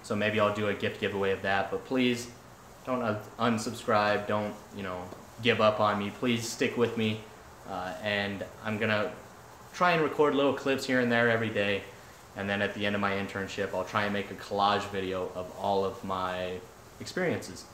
So maybe I'll do a gift giveaway of that, but please don't unsubscribe, don't, you know, give up on me. Please stick with me, and I'm going to try and record little clips here and there every day, and then at the end of my internship I'll try and make a collage video of all of my experiences.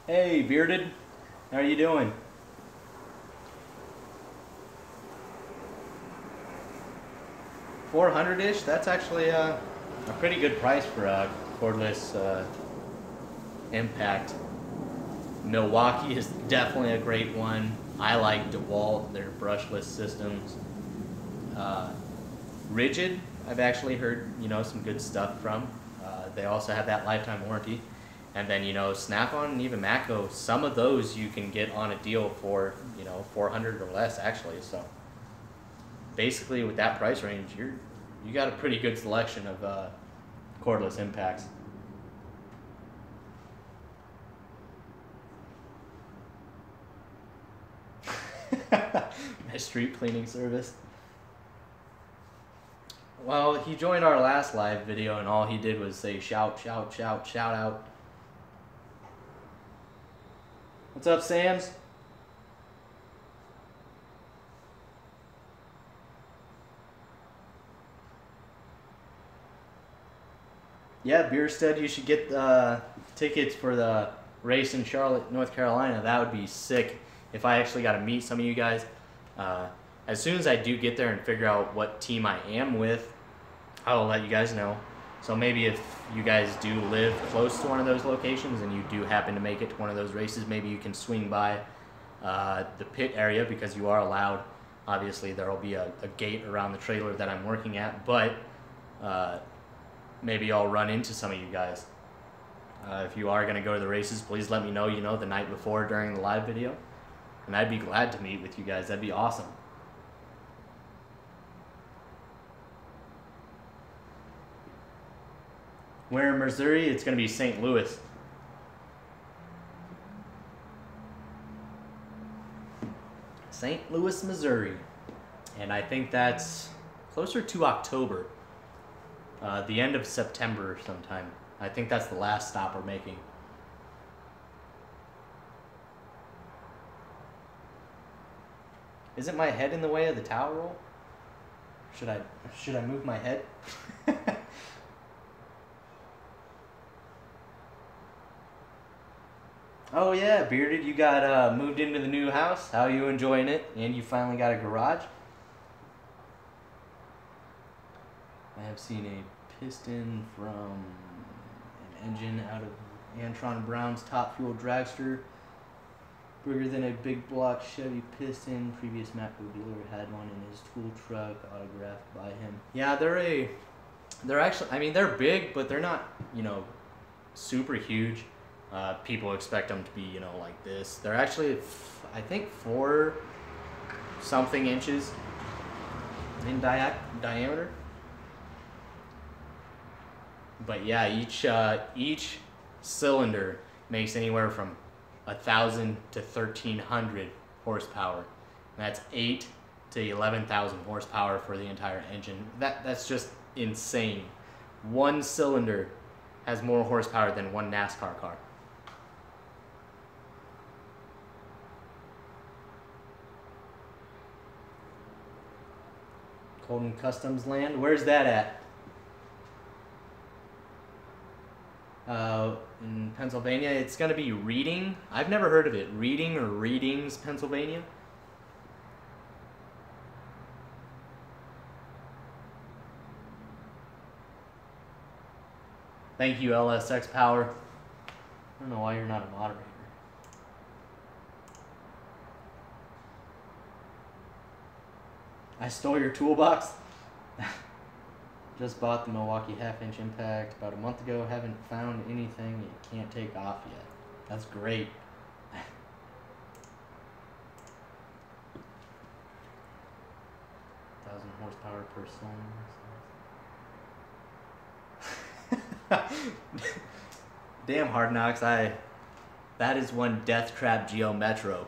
Hey, Bearded, how are you doing? $400-ish. That's actually a pretty good price for a cordless Impact. Milwaukee is definitely a great one. I like DeWalt, their brushless systems. Rigid, I've actually heard, you know, some good stuff from. They also have that lifetime warranty. And then, you know, Snap-on and even Matco, some of those you can get on a deal for, you know, $400 or less actually. So basically with that price range, you got a pretty good selection of cordless Impacts. My street cleaning service. Well, he joined our last live video and all he did was say shout, shout, shout, shout out. What's up, Sam's? Yeah, Bierstead, you should get tickets for the race in Charlotte, North Carolina. That would be sick if I actually got to meet some of you guys. As soon as I do get there and figure out what team I am with, I will let you guys know. So maybe if you guys do live close to one of those locations and you do happen to make it to one of those races, maybe you can swing by the pit area, because you are allowed. Obviously, there will be a gate around the trailer that I'm working at, but maybe I'll run into some of you guys. If you are going to go to the races, please let me know, you know, the night before during the live video, and I'd be glad to meet with you guys. That'd be awesome. Where in Missouri? It's going to be St. Louis. St. Louis, Missouri. And I think that's closer to October. The end of September sometime. I think that's the last stop we're making. Isn't my head in the way of the towel roll? Should I move my head? Oh yeah, Bearded, you got moved into the new house. How are you enjoying it? And you finally got a garage? I have seen a piston from an engine out of Antron Brown's Top Fuel dragster. Bigger than a big block Chevy piston. Previous Matco dealer had one in his tool truck, autographed by him. Yeah, they're actually, I mean, they're big, but they're not, you know, super huge. People expect them to be, you know, like this. They're actually, I think, 4 something inches in diameter. But yeah, each cylinder makes anywhere from 1,000 to 1,300 horsepower. And that's 8 to 11,000 horsepower for the entire engine. That's just insane. One cylinder has more horsepower than one NASCAR car. Colton Customs Land, where's that at? In Pennsylvania, it's gonna be Reading. I've never heard of it. Reading or Readings, Pennsylvania. Thank you, LSX Power. I don't know why you're not a moderator. I stole your toolbox? Just bought the Milwaukee half-inch impact about a month ago. Haven't found anything it can't take off yet. That's great. 1,000 horsepower per cylinder. Damn, Hard Knocks, that is one Death Trap Geo Metro.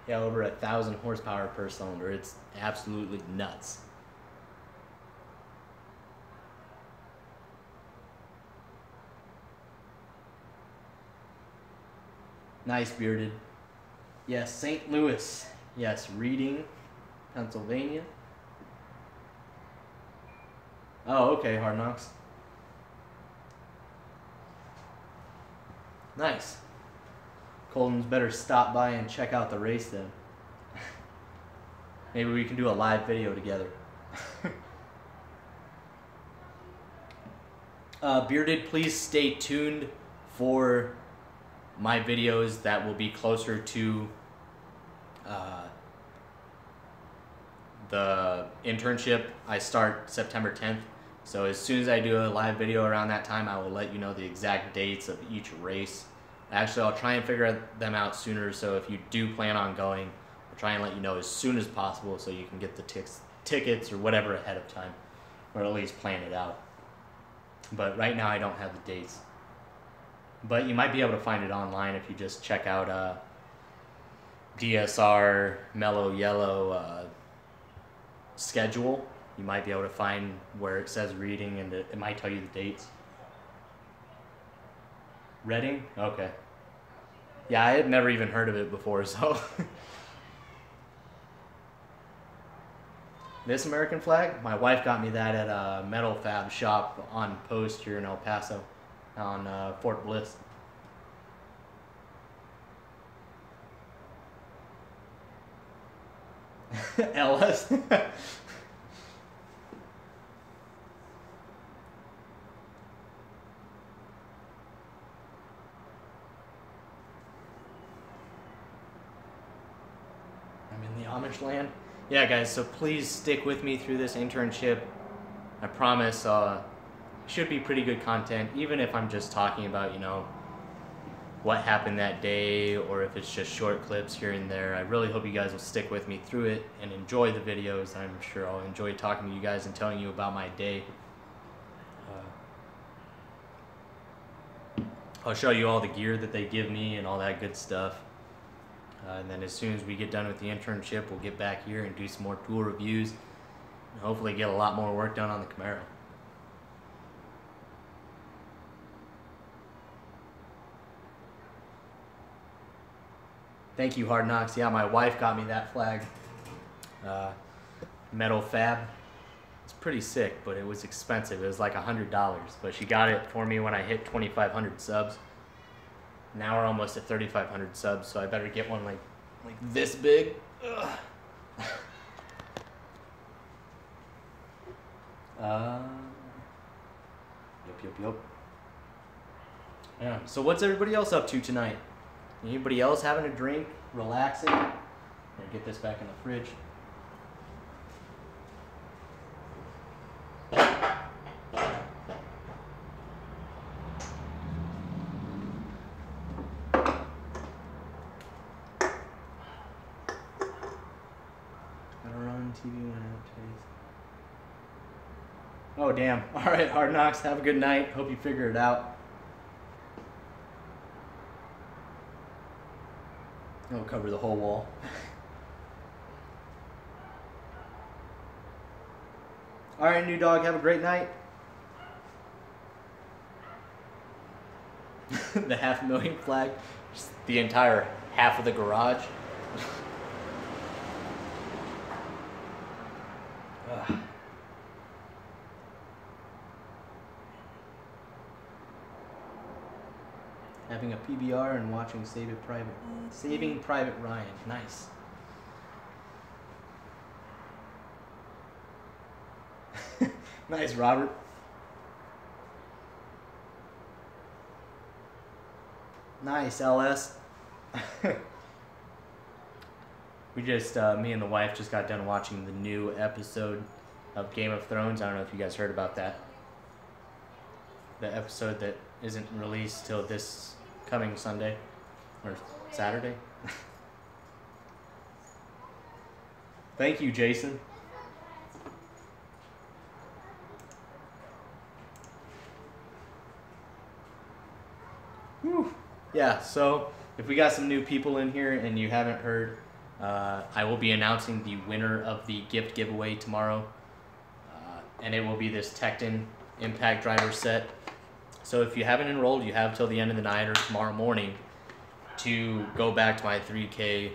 Yeah, over 1,000 horsepower per cylinder. It's absolutely nuts. Nice, Bearded. Yes, St. Louis. Yes, Reading, Pennsylvania. Oh, okay, Hard Knocks. Nice. Colton's better stop by and check out the race then. Maybe we can do a live video together. Bearded, please stay tuned for my videos that will be closer to the internship. I start September 10th. So as soon as I do a live video around that time, I will let you know the exact dates of each race. Actually, I'll try and figure them out sooner, so if you do plan on going, I'll try and let you know as soon as possible so you can get the tickets or whatever ahead of time, or at least plan it out. But right now I don't have the dates. But you might be able to find it online if you just check out DSR Mellow Yellow schedule. You might be able to find where it says Reading, and it might tell you the dates. Reading? Okay. Yeah, I had never even heard of it before, so. This American flag? My wife got me that at a metal fab shop on Post here in El Paso, on Fort Bliss. LS? Amish land. Yeah, guys, so please stick with me through this internship. I promise should be pretty good content, even if I'm just talking about, you know, what happened that day, or if it's just short clips here and there. I really hope you guys will stick with me through it and enjoy the videos. I'm sure I'll enjoy talking to you guys and telling you about my day. I'll show you all the gear that they give me and all that good stuff. And then as soon as we get done with the internship, we'll get back here and do some more tool reviews and hopefully get a lot more work done on the Camaro. Thank you, Hard Knocks. Yeah, my wife got me that flag. Metal Fab. It's pretty sick, but it was expensive. It was like $100, but she got it for me when I hit 2,500 subs. Now we're almost at 3,500 subs, so I better get one like this big. Ugh. Yep. Yeah. So what's everybody else up to tonight? Anybody else having a drink, relaxing? I'm gonna get this back in the fridge. TV went out today. Oh damn. Alright, Hard Knocks, have a good night. Hope you figure it out. It'll cover the whole wall. Alright, new dog, have a great night. The $500,000 flag. Just the entire half of the garage. Having a PBR and watching Saving Private Ryan. Nice. Nice, Robert. Nice, LS. We just, me and the wife just got done watching the new episode of Game of Thrones. I don't know if you guys heard about that. The episode that isn't released till this coming Sunday or Saturday. Thank you, Jason. Whew. Yeah, so if we got some new people in here and you haven't heard, I will be announcing the winner of the gift giveaway tomorrow. And it will be this Tecton Impact Driver set. So if you haven't enrolled, you have till the end of the night or tomorrow morning to go back to my 3K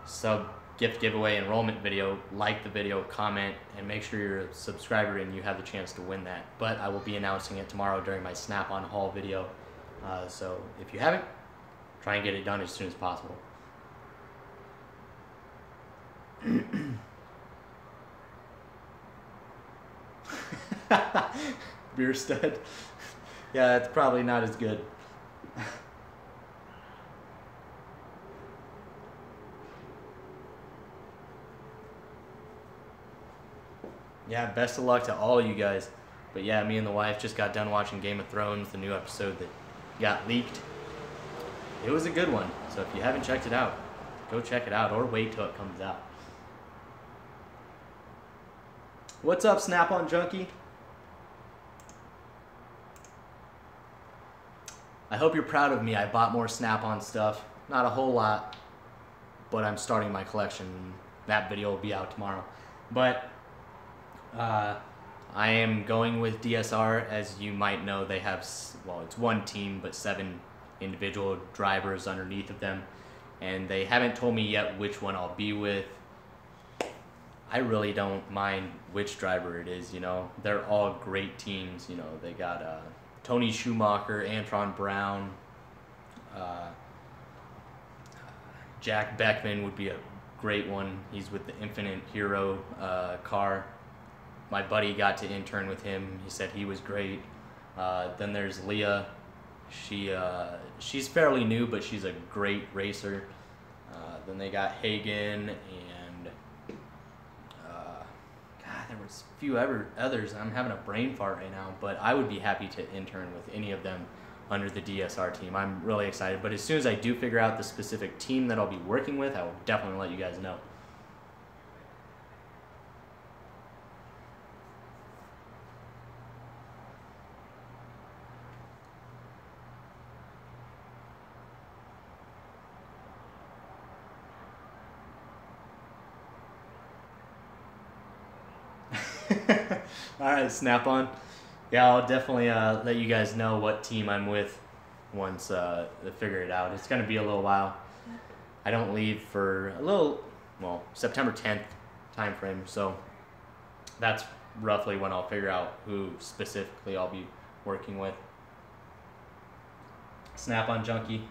sub gift giveaway enrollment video, like the video, comment, and make sure you're a subscriber and you have the chance to win that. But I will be announcing it tomorrow during my Snap-on haul video. So if you haven't, try and get it done as soon as possible. Beer stud. Yeah, it's probably not as good. Yeah, best of luck to all of you guys. But yeah, me and the wife just got done watching Game of Thrones, the new episode that got leaked. It was a good one, so if you haven't checked it out, go check it out or wait till it comes out. What's up, Snap-on Junkie? I hope you're proud of me. I bought more Snap-on stuff. Not a whole lot, but I'm starting my collection. That video will be out tomorrow. But I am going with DSR. As you might know, they have, well, it's one team, but 7 individual drivers underneath of them. And they haven't told me yet which one I'll be with. I really don't mind which driver it is, you know. They're all great teams, you know. They got Tony Schumacher, Antron Brown, Jack Beckman would be a great one. He's with the Infinite Hero car. My buddy got to intern with him. He said he was great. Then there's Leah. She's fairly new, but she's a great racer. Then they got Hagen and God, there was a few others. I'm having a brain fart right now, but I would be happy to intern with any of them under the DSR team. I'm really excited, but as soon as I do figure out the specific team that I'll be working with, I will definitely let you guys know. Alright, Snap-on. Yeah, I'll definitely let you guys know what team I'm with once they figure it out. It's going to be a little while. I don't leave for September 10th time frame, so that's roughly when I'll figure out who specifically I'll be working with. Snap-on Junkie, you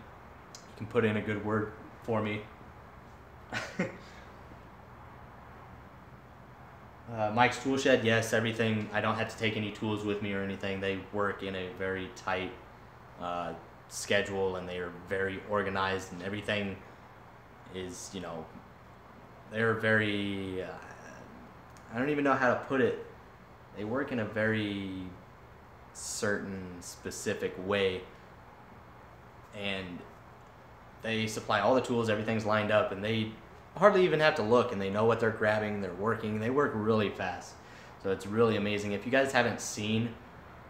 can put in a good word for me. Mike's Tool Shed, yes, everything. I don't have to take any tools with me or anything. They work in a very tight schedule, and they are very organized, and everything is, you know, they're very, I don't even know how to put it. They work in a very certain specific way, and they supply all the tools, everything's lined up, and they hardly even have to look, and they know what they're grabbing, they're working, they work really fast. So it's really amazing. If you guys haven't seen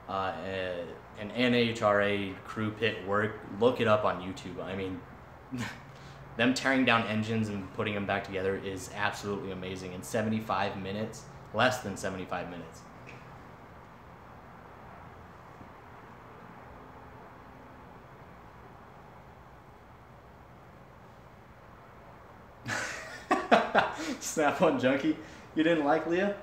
an NHRA crew pit work, look it up on YouTube. I mean, them tearing down engines and putting them back together is absolutely amazing in 75 minutes, less than 75 minutes. Snap-on Junkie, you didn't like Leah?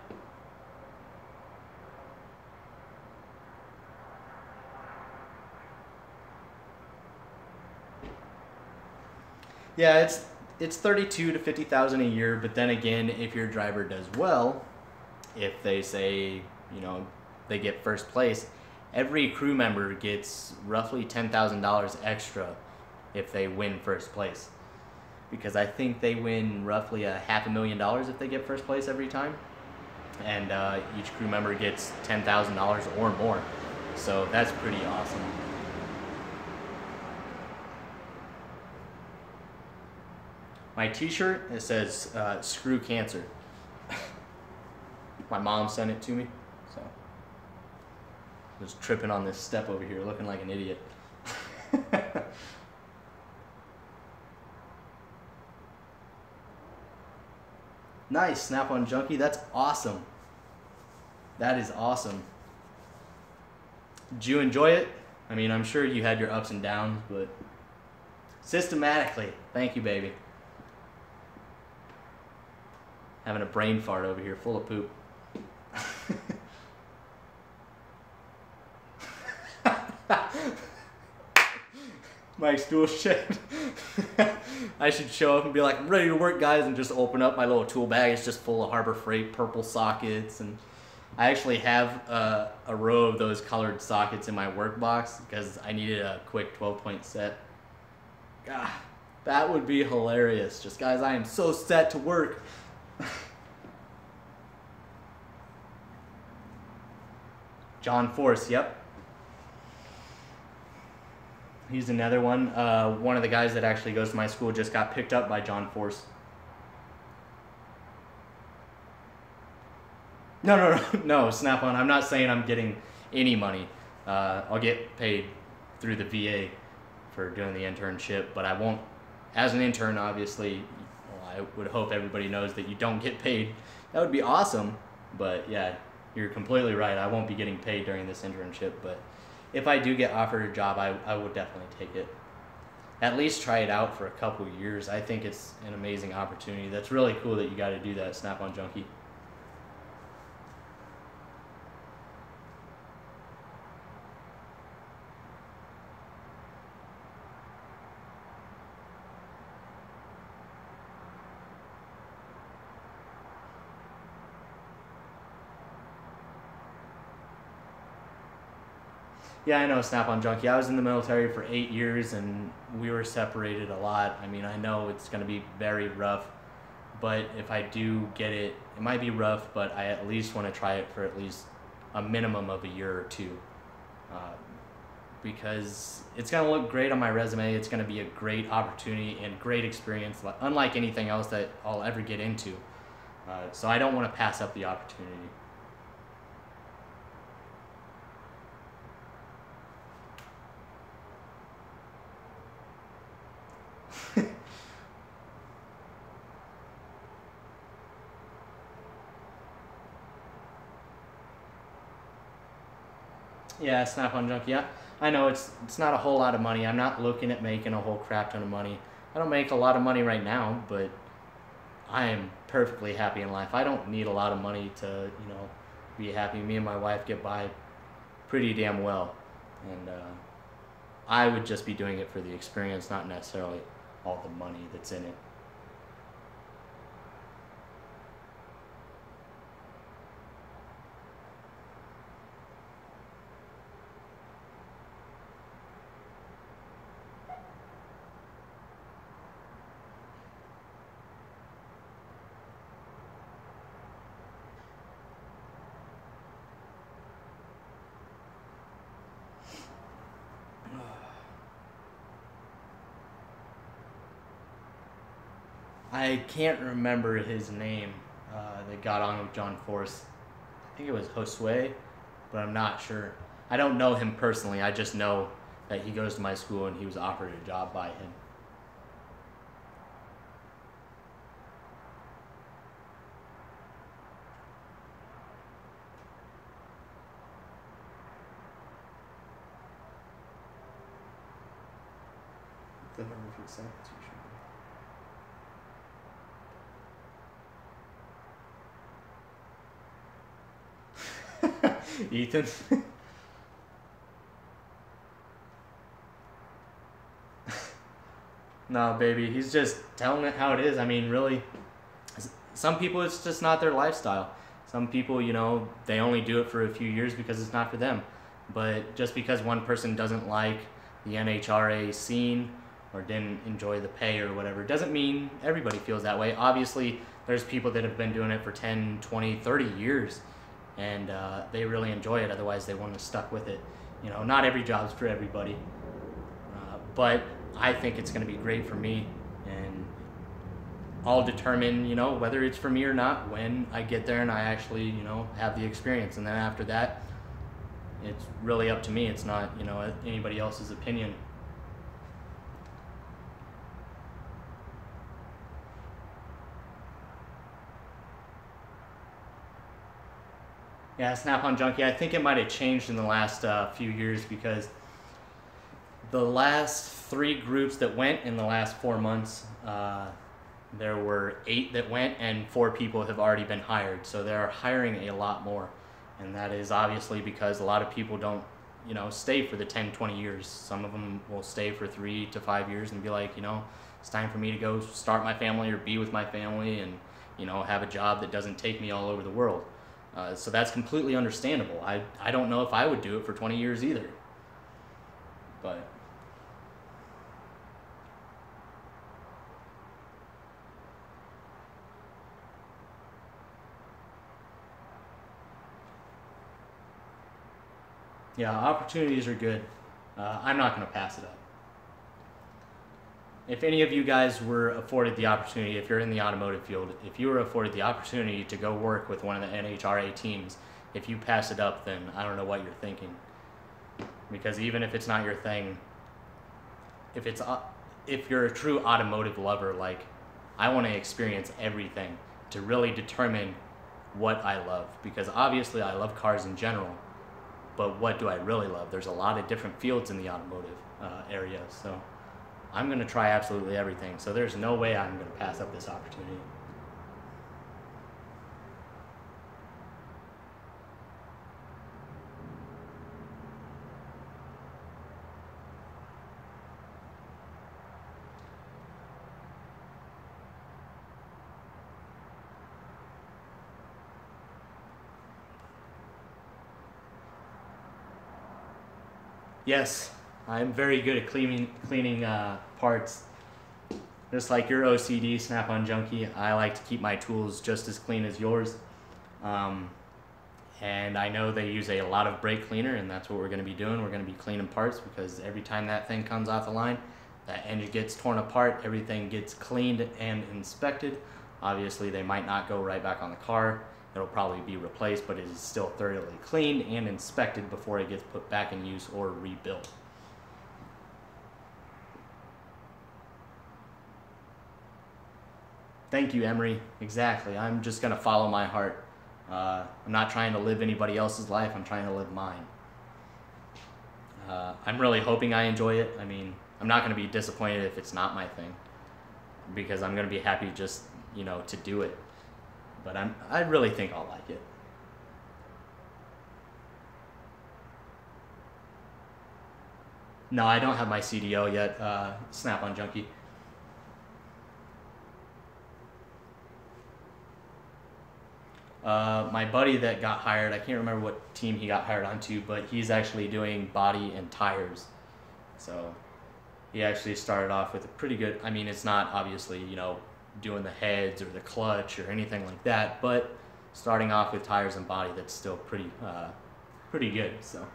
Yeah, it's 32 to 50,000 a year, but then again, if your driver does well, if they say, you know, they get first place, every crew member gets roughly $10,000 extra if they win first place. because I think they win roughly $500,000 if they get first place every time, and each crew member gets $10,000 or more. So that's pretty awesome. My t-shirt, it says screw cancer. My mom sent it to me, so I was tripping on this step over here looking like an idiot. Nice, Snap-on Junkie, that's awesome. That is awesome. Did you enjoy it? I mean, I'm sure you had your ups and downs, but systematically, thank you, baby. Having a brain fart over here full of poop. My stool shed. I should show up and be like, I'm ready to work, guys, and just open up my little tool bag. It's just full of Harbor Freight purple sockets, and I actually have a row of those colored sockets in my work box because I needed a quick 12-point set. God, that would be hilarious. Just, guys, I am so set to work. John Force, yep. He's another one. One of the guys that actually goes to my school just got picked up by John Force. No, Snap-on. I'm not saying I'm getting any money. I'll get paid through the VA for doing the internship, but I won't. As an intern, obviously, well, I would hope everybody knows that you don't get paid. That would be awesome, but yeah, you're completely right. I won't be getting paid during this internship, but if I do get offered a job, I would definitely take it. At least try it out for a couple years. I think it's an amazing opportunity. That's really cool that you got to do that, Snap-on Junkie. Yeah, I know, Snap-on Junkie. I was in the military for 8 years, and we were separated a lot. I mean, I know it's going to be very rough, but if I do get it, it might be rough, but I at least want to try it for at least a minimum of a year or two, because it's going to look great on my resume. It's going to be a great opportunity and great experience, unlike anything else that I'll ever get into. So I don't want to pass up the opportunity. Yeah, Snap-on Junkie. Yeah, I know it's not a whole lot of money. I'm not looking at making a whole crap ton of money. I don't make a lot of money right now, but I am perfectly happy in life. I don't need a lot of money to, be happy. Me and my wife get by pretty damn well, and I would just be doing it for the experience, not necessarily all the money that's in it. I can't remember his name that got on with John Force. I think it was Josue, but I'm not sure. I don't know him personally. I just know that he goes to my school and he was offered a job by him. The horrific substitution. Ethan. No, baby, he's just telling it how it is. I mean, really, some people, it's just not their lifestyle. Some people, they only do it for a few years because it's not for them. But just because one person doesn't like the NHRA scene or didn't enjoy the pay or whatever. It doesn't mean everybody feels that way. Obviously, there's people that have been doing it for 10, 20, 30 years, and they really enjoy it. Otherwise, they wouldn't have stuck with it. You know, not every job's for everybody, but I think it's going to be great for me, and I'll determine, you know, whether it's for me or not when I get there and I actually, you know, have the experience. And then after that, it's really up to me. It's not, you know, anybody else's opinion. Yeah, Snap-on Junkie, I think it might have changed in the last few years, because the last 3 groups that went in the last 4 months, there were 8 that went, and 4 people have already been hired. So they're hiring a lot more. And that is obviously because a lot of people don't, you know, stay for the 10, 20 years. Some of them will stay for 3 to 5 years and be like, you know, it's time for me to go start my family or be with my family and, you know, have a job that doesn't take me all over the world. So that's completely understandable. I don't know if I would do it for 20 years either. But yeah, opportunities are good. I'm not going to pass it up. If any of you guys were afforded the opportunity, if you're in the automotive field, if you were afforded the opportunity to go work with one of the NHRA teams, if you pass it up, then I don't know what you're thinking. Because even if it's not your thing, if you're a true automotive lover, like, I want to experience everything to really determine what I love. Because obviously I love cars in general, but what do I really love? There's a lot of different fields in the automotive area, so I'm going to try absolutely everything. So there's no way I'm going to pass up this opportunity. Yes, I'm very good at cleaning parts. Just like your OCD, Snap-on Junkie, I like to keep my tools just as clean as yours. And I know they use a lot of brake cleaner, and that's what we're going to be doing. We're going to be cleaning parts, because every time that thing comes off the line, that engine gets torn apart, everything gets cleaned and inspected. Obviously, they might not go right back on the car. It'll probably be replaced, but it is still thoroughly cleaned and inspected before it gets put back in use or rebuilt. Thank you, Emery. Exactly. I'm just going to follow my heart. I'm not trying to live anybody else's life. I'm trying to live mine. I'm really hoping I enjoy it. I mean, I'm not going to be disappointed if it's not my thing, because I'm going to be happy just, you know, to do it. But I really think I'll like it. No, I don't have my CDO yet, Snap-on Junkie. My buddy that got hired, I can't remember what team he got hired onto, but he's actually doing body and tires. So he actually started off with a pretty good, I mean, it's not obviously, you know, doing the heads or the clutch or anything like that, but starting off with tires and body, that's still pretty good. So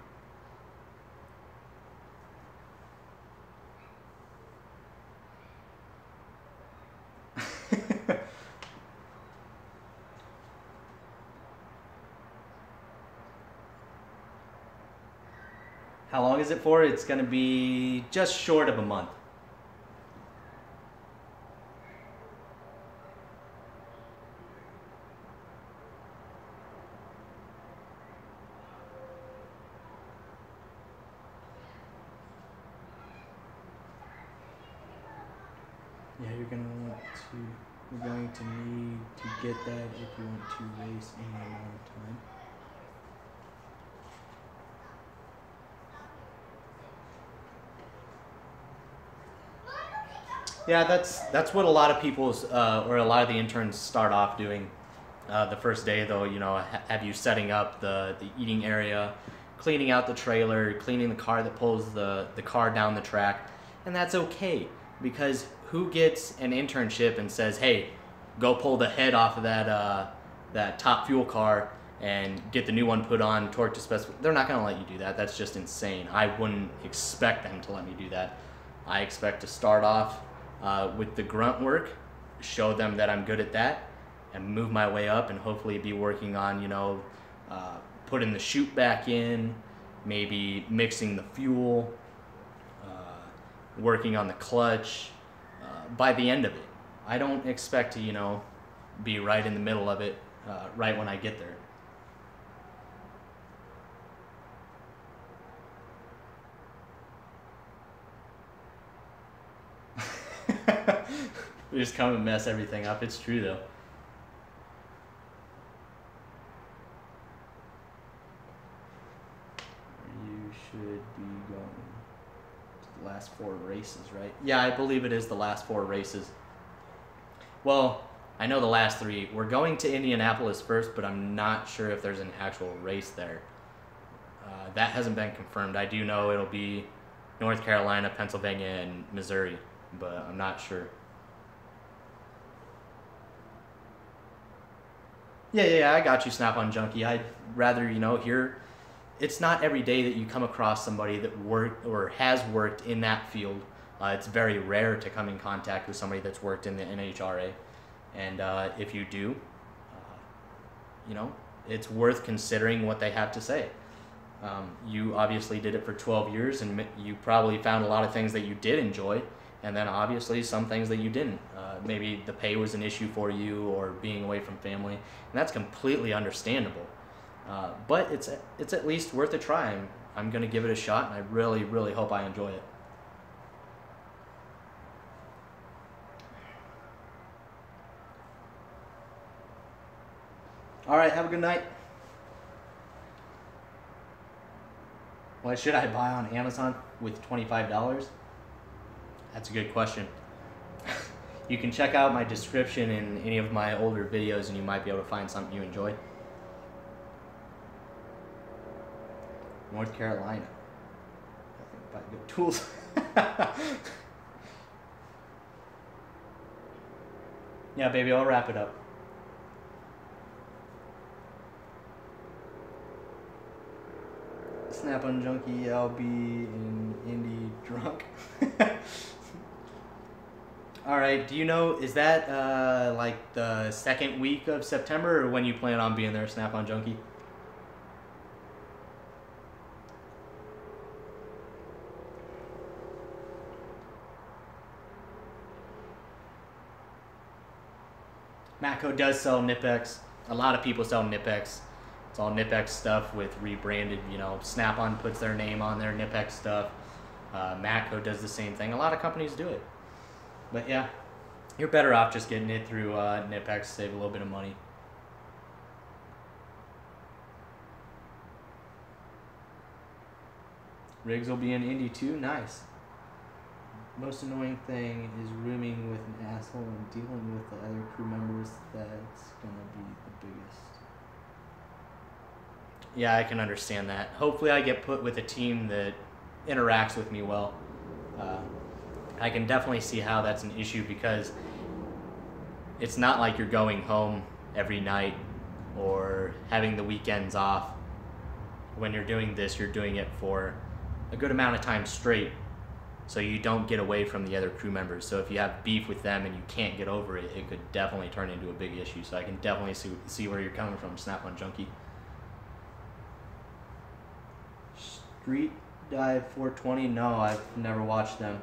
how long is it for? It's going to be just short of a month. Yeah, you're going to need to get that if you want to race in a long time. Yeah, that's what a lot of people's or a lot of the interns start off doing. The first day, though, you know, have you setting up the eating area, cleaning out the trailer, cleaning the car that pulls the car down the track, and that's okay. because who gets an internship and says, "Hey, go pull the head off of that top fuel car and get the new one put on, torque to spec"? They're not gonna let you do that. That's just insane. I wouldn't expect them to let me do that. I expect to start off with the grunt work, show them that I'm good at that, and move my way up, and hopefully be working on, putting the chute back in, maybe mixing the fuel, working on the clutch by the end of it. I don't expect to, be right in the middle of it right when I get there. We just come and mess everything up. It's true though. You should be going to the last 4 races, right? Yeah, I believe it is the last 4 races. Well, I know the last 3. We're going to Indianapolis first, but I'm not sure if there's an actual race there. That hasn't been confirmed. I do know it'll be North Carolina, Pennsylvania, and Missouri, but I'm not sure. Yeah, I got you, Snap-on Junkie. I'd rather, hear. It's not every day that you come across somebody that worked or has worked in that field. It's very rare to come in contact with somebody that's worked in the NHRA. And if you do, it's worth considering what they have to say. You obviously did it for 12 years, and you probably found a lot of things that you did enjoy, and then obviously some things that you didn't. Maybe the pay was an issue for you, or being away from family, and that's completely understandable. But it's at least worth a try. I'm going to give it a shot, and I really, really hope I enjoy it. All right, have a good night. What should I buy on Amazon with $25? That's a good question. You can check out my description in any of my older videos, and you might be able to find something you enjoy. North Carolina. I think buy good tools. Yeah, baby, I'll wrap it up. Snap-on Junkie, I'll be in Indy drunk. Alright, do you know, is that like the second week of September, or when you plan on being there, Snap-on Junkie? Matco does sell Knipex. A lot of people sell Knipex. It's all Knipex stuff with rebranded, Snap-on puts their name on their Knipex stuff. Matco does the same thing. A lot of companies do it. But yeah, you're better off just getting it through Knipex, save a little bit of money. Riggs will be in Indy too? Nice. Most annoying thing is rooming with an asshole and dealing with the other crew members. That's gonna be the biggest. Yeah, I can understand that. Hopefully I get put with a team that interacts with me well. I can definitely see how that's an issue, because it's not like you're going home every night or having the weekends off. When you're doing this, you're doing it for a good amount of time straight, so you don't get away from the other crew members. So if you have beef with them and you can't get over it, it could definitely turn into a big issue. So I can definitely see where you're coming from, Snap-on Junkie. Street Dive 420? No, I've never watched them.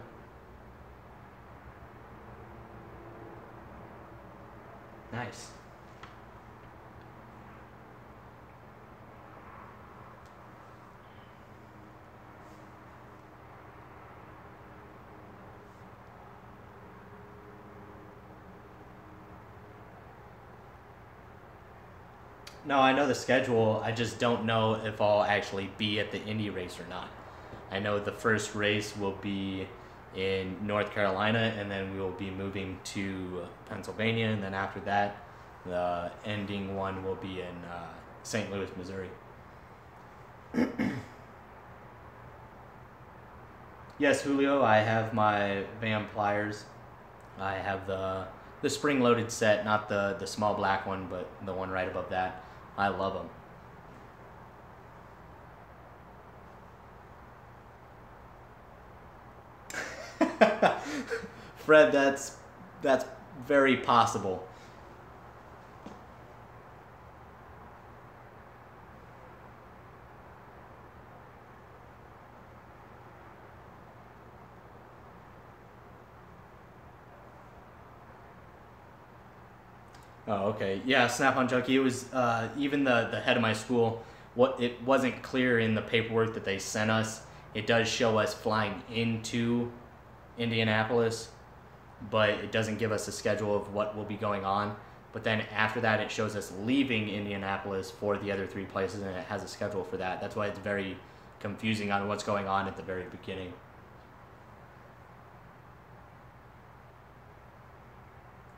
Nice. No, I know the schedule. I just don't know if I'll actually be at the Indy race or not. I know the first race will be in North Carolina, and then we will be moving to Pennsylvania, and then after that, the ending one will be in St. Louis, Missouri. Yes, Julio, I have my Vam pliers. I have the spring-loaded set, not the small black one, but the one right above that. I love them. Fred, that's very possible. Oh, okay. Yeah, Snap-on Junkie. It was even the head of my school. What it wasn't clear in the paperwork that they sent us. It does show us flying into Indianapolis, but it doesn't give us a schedule of what will be going on. But then after that, it shows us leaving Indianapolis for the other 3 places, and it has a schedule for that. That's why it's very confusing on what's going on at the very beginning.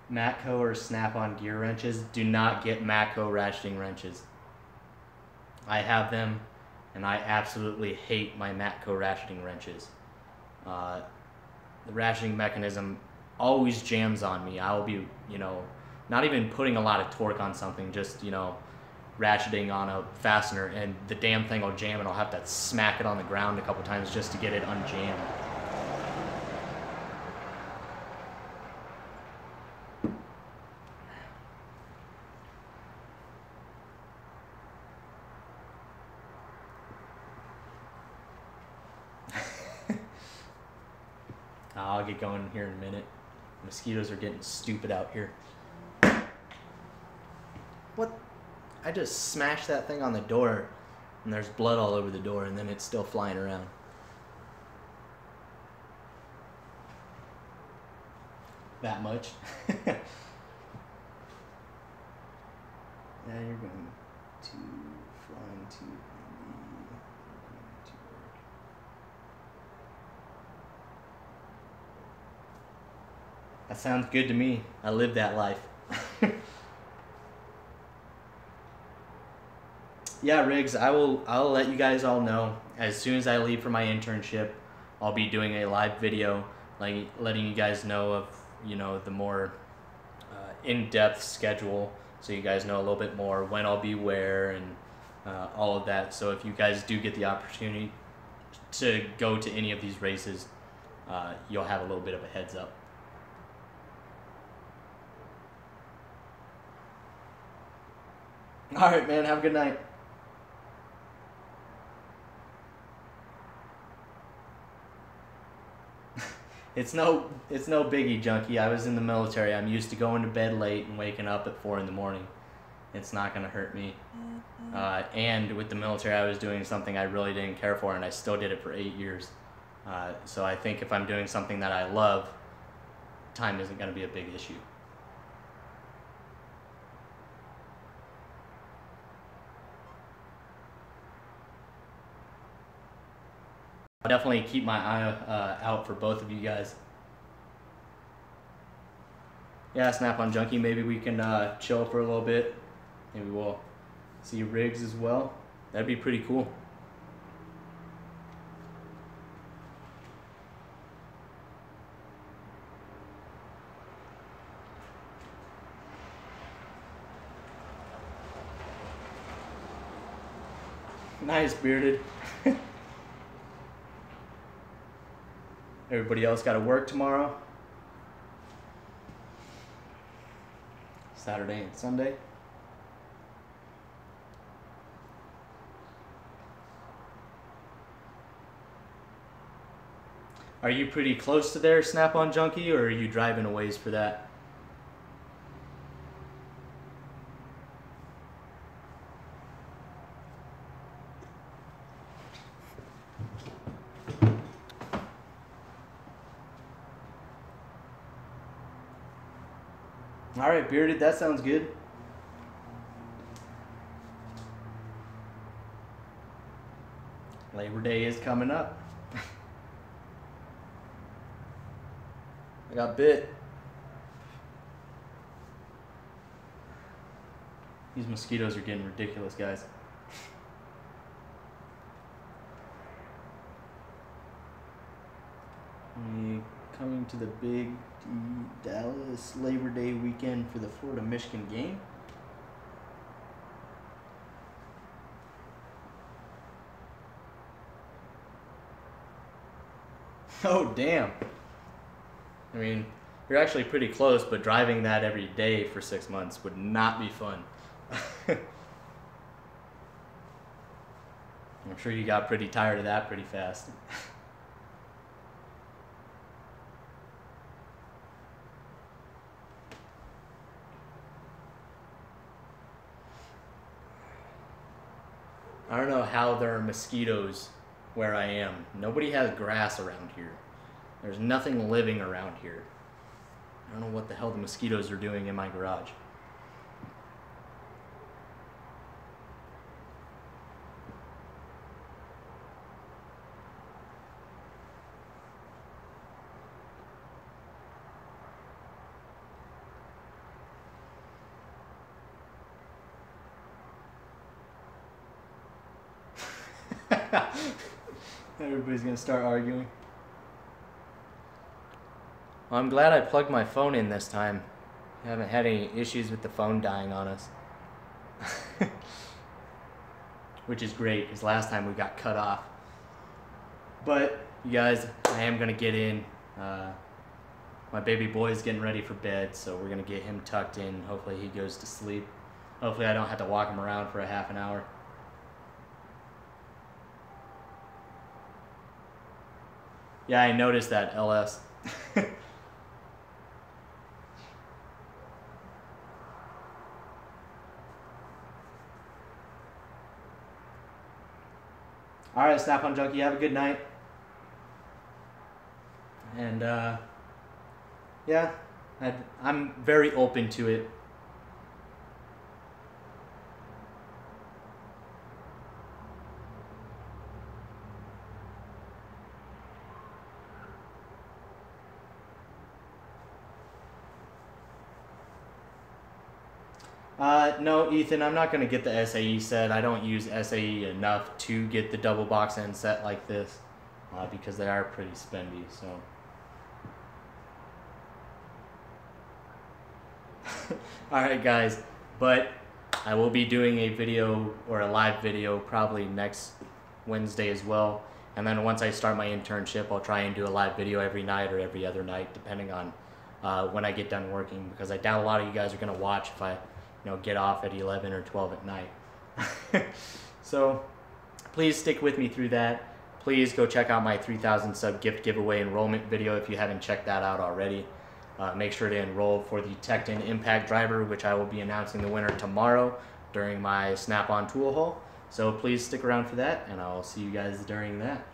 Matco or Snap-on gear wrenches. Do not get Matco ratcheting wrenches. I have them, and I absolutely hate my Matco ratcheting wrenches. The ratcheting mechanism always jams on me. I'll be, not even putting a lot of torque on something, just, ratcheting on a fastener, and the damn thing will jam, and I'll have to smack it on the ground a couple times just to get it unjammed. I'll get going here in a minute. Mosquitoes are getting stupid out here. What? I just smashed that thing on the door, and there's blood all over the door, and then it's still flying around. That much? Now you're going to flying to Indy. To work. That sounds good to me. I live that life. Yeah, Riggs, I'll let you guys all know as soon as I leave for my internship. I'll be doing a live video, like letting you guys know of the more in-depth schedule, so you guys know a little bit more when I'll be where and all of that. So if you guys do get the opportunity to go to any of these races, you'll have a little bit of a heads up. All right, man. Have a good night. It's no biggie, Junkie. I was in the military. I'm used to going to bed late and waking up at 4 in the morning. It's not gonna hurt me. And with the military, I was doing something I really didn't care for, and I still did it for 8 years. So I think if I'm doing something that I love, time isn't gonna be a big issue. I'll definitely keep my eye out for both of you guys. Yeah, Snap-on Junkie, maybe we can chill for a little bit. Maybe we'll see Riggs as well. That'd be pretty cool. Nice, Bearded. Everybody else got to work tomorrow. Saturday and Sunday. Are you pretty close to there, Snap-on Junkie, or are you driving a ways for that? All right, Bearded, that sounds good. Labor Day is coming up. I got bit. These mosquitoes are getting ridiculous, guys. We coming to the big Dallas Labor Day weekend for the Florida-Michigan game. Oh, damn. I mean, you're actually pretty close, but driving that every day for 6 months would not be fun. I'm sure you got pretty tired of that pretty fast. I don't know how there are mosquitoes where I am. Nobody has grass around here. There's nothing living around here. I don't know what the hell the mosquitoes are doing in my garage. Everybody's gonna start arguing. Well, I'm glad I plugged my phone in this time. I haven't had any issues with the phone dying on us. Which is great, because last time we got cut off. But, you guys, I am gonna get in. My baby boy is getting ready for bed, so we're gonna get him tucked in. Hopefully he goes to sleep. Hopefully I don't have to walk him around for a half an hour. Yeah, I noticed that, LS. Alright, Snap-on Junkie, have a good night. And, yeah, I'm very open to it. No, Ethan, I'm not going to get the SAE set. I don't use SAE enough to get the double box end set like this because they are pretty spendy, so. Alright, guys, but I will be doing a video or a live video probably next Wednesday as well. And then once I start my internship, I'll try and do a live video every night or every other night, depending on when I get done working, because I doubt a lot of you guys are going to watch if I get off at 11 or 12 at night. So please stick with me through that. Please go check out my 3,000 sub gift giveaway enrollment video if you haven't checked that out already. Make sure to enroll for the Tekton Impact Driver, which I will be announcing the winner tomorrow during my Snap-on Tool Haul. So please stick around for that, and I'll see you guys during that.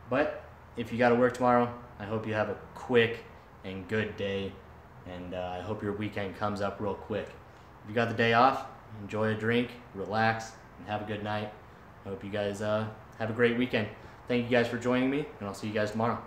But if you got to work tomorrow, I hope you have a quick and good day, and I hope your weekend comes up real quick. If you got the day off, enjoy a drink, relax, and have a good night. I hope you guys have a great weekend. Thank you guys for joining me, and I'll see you guys tomorrow.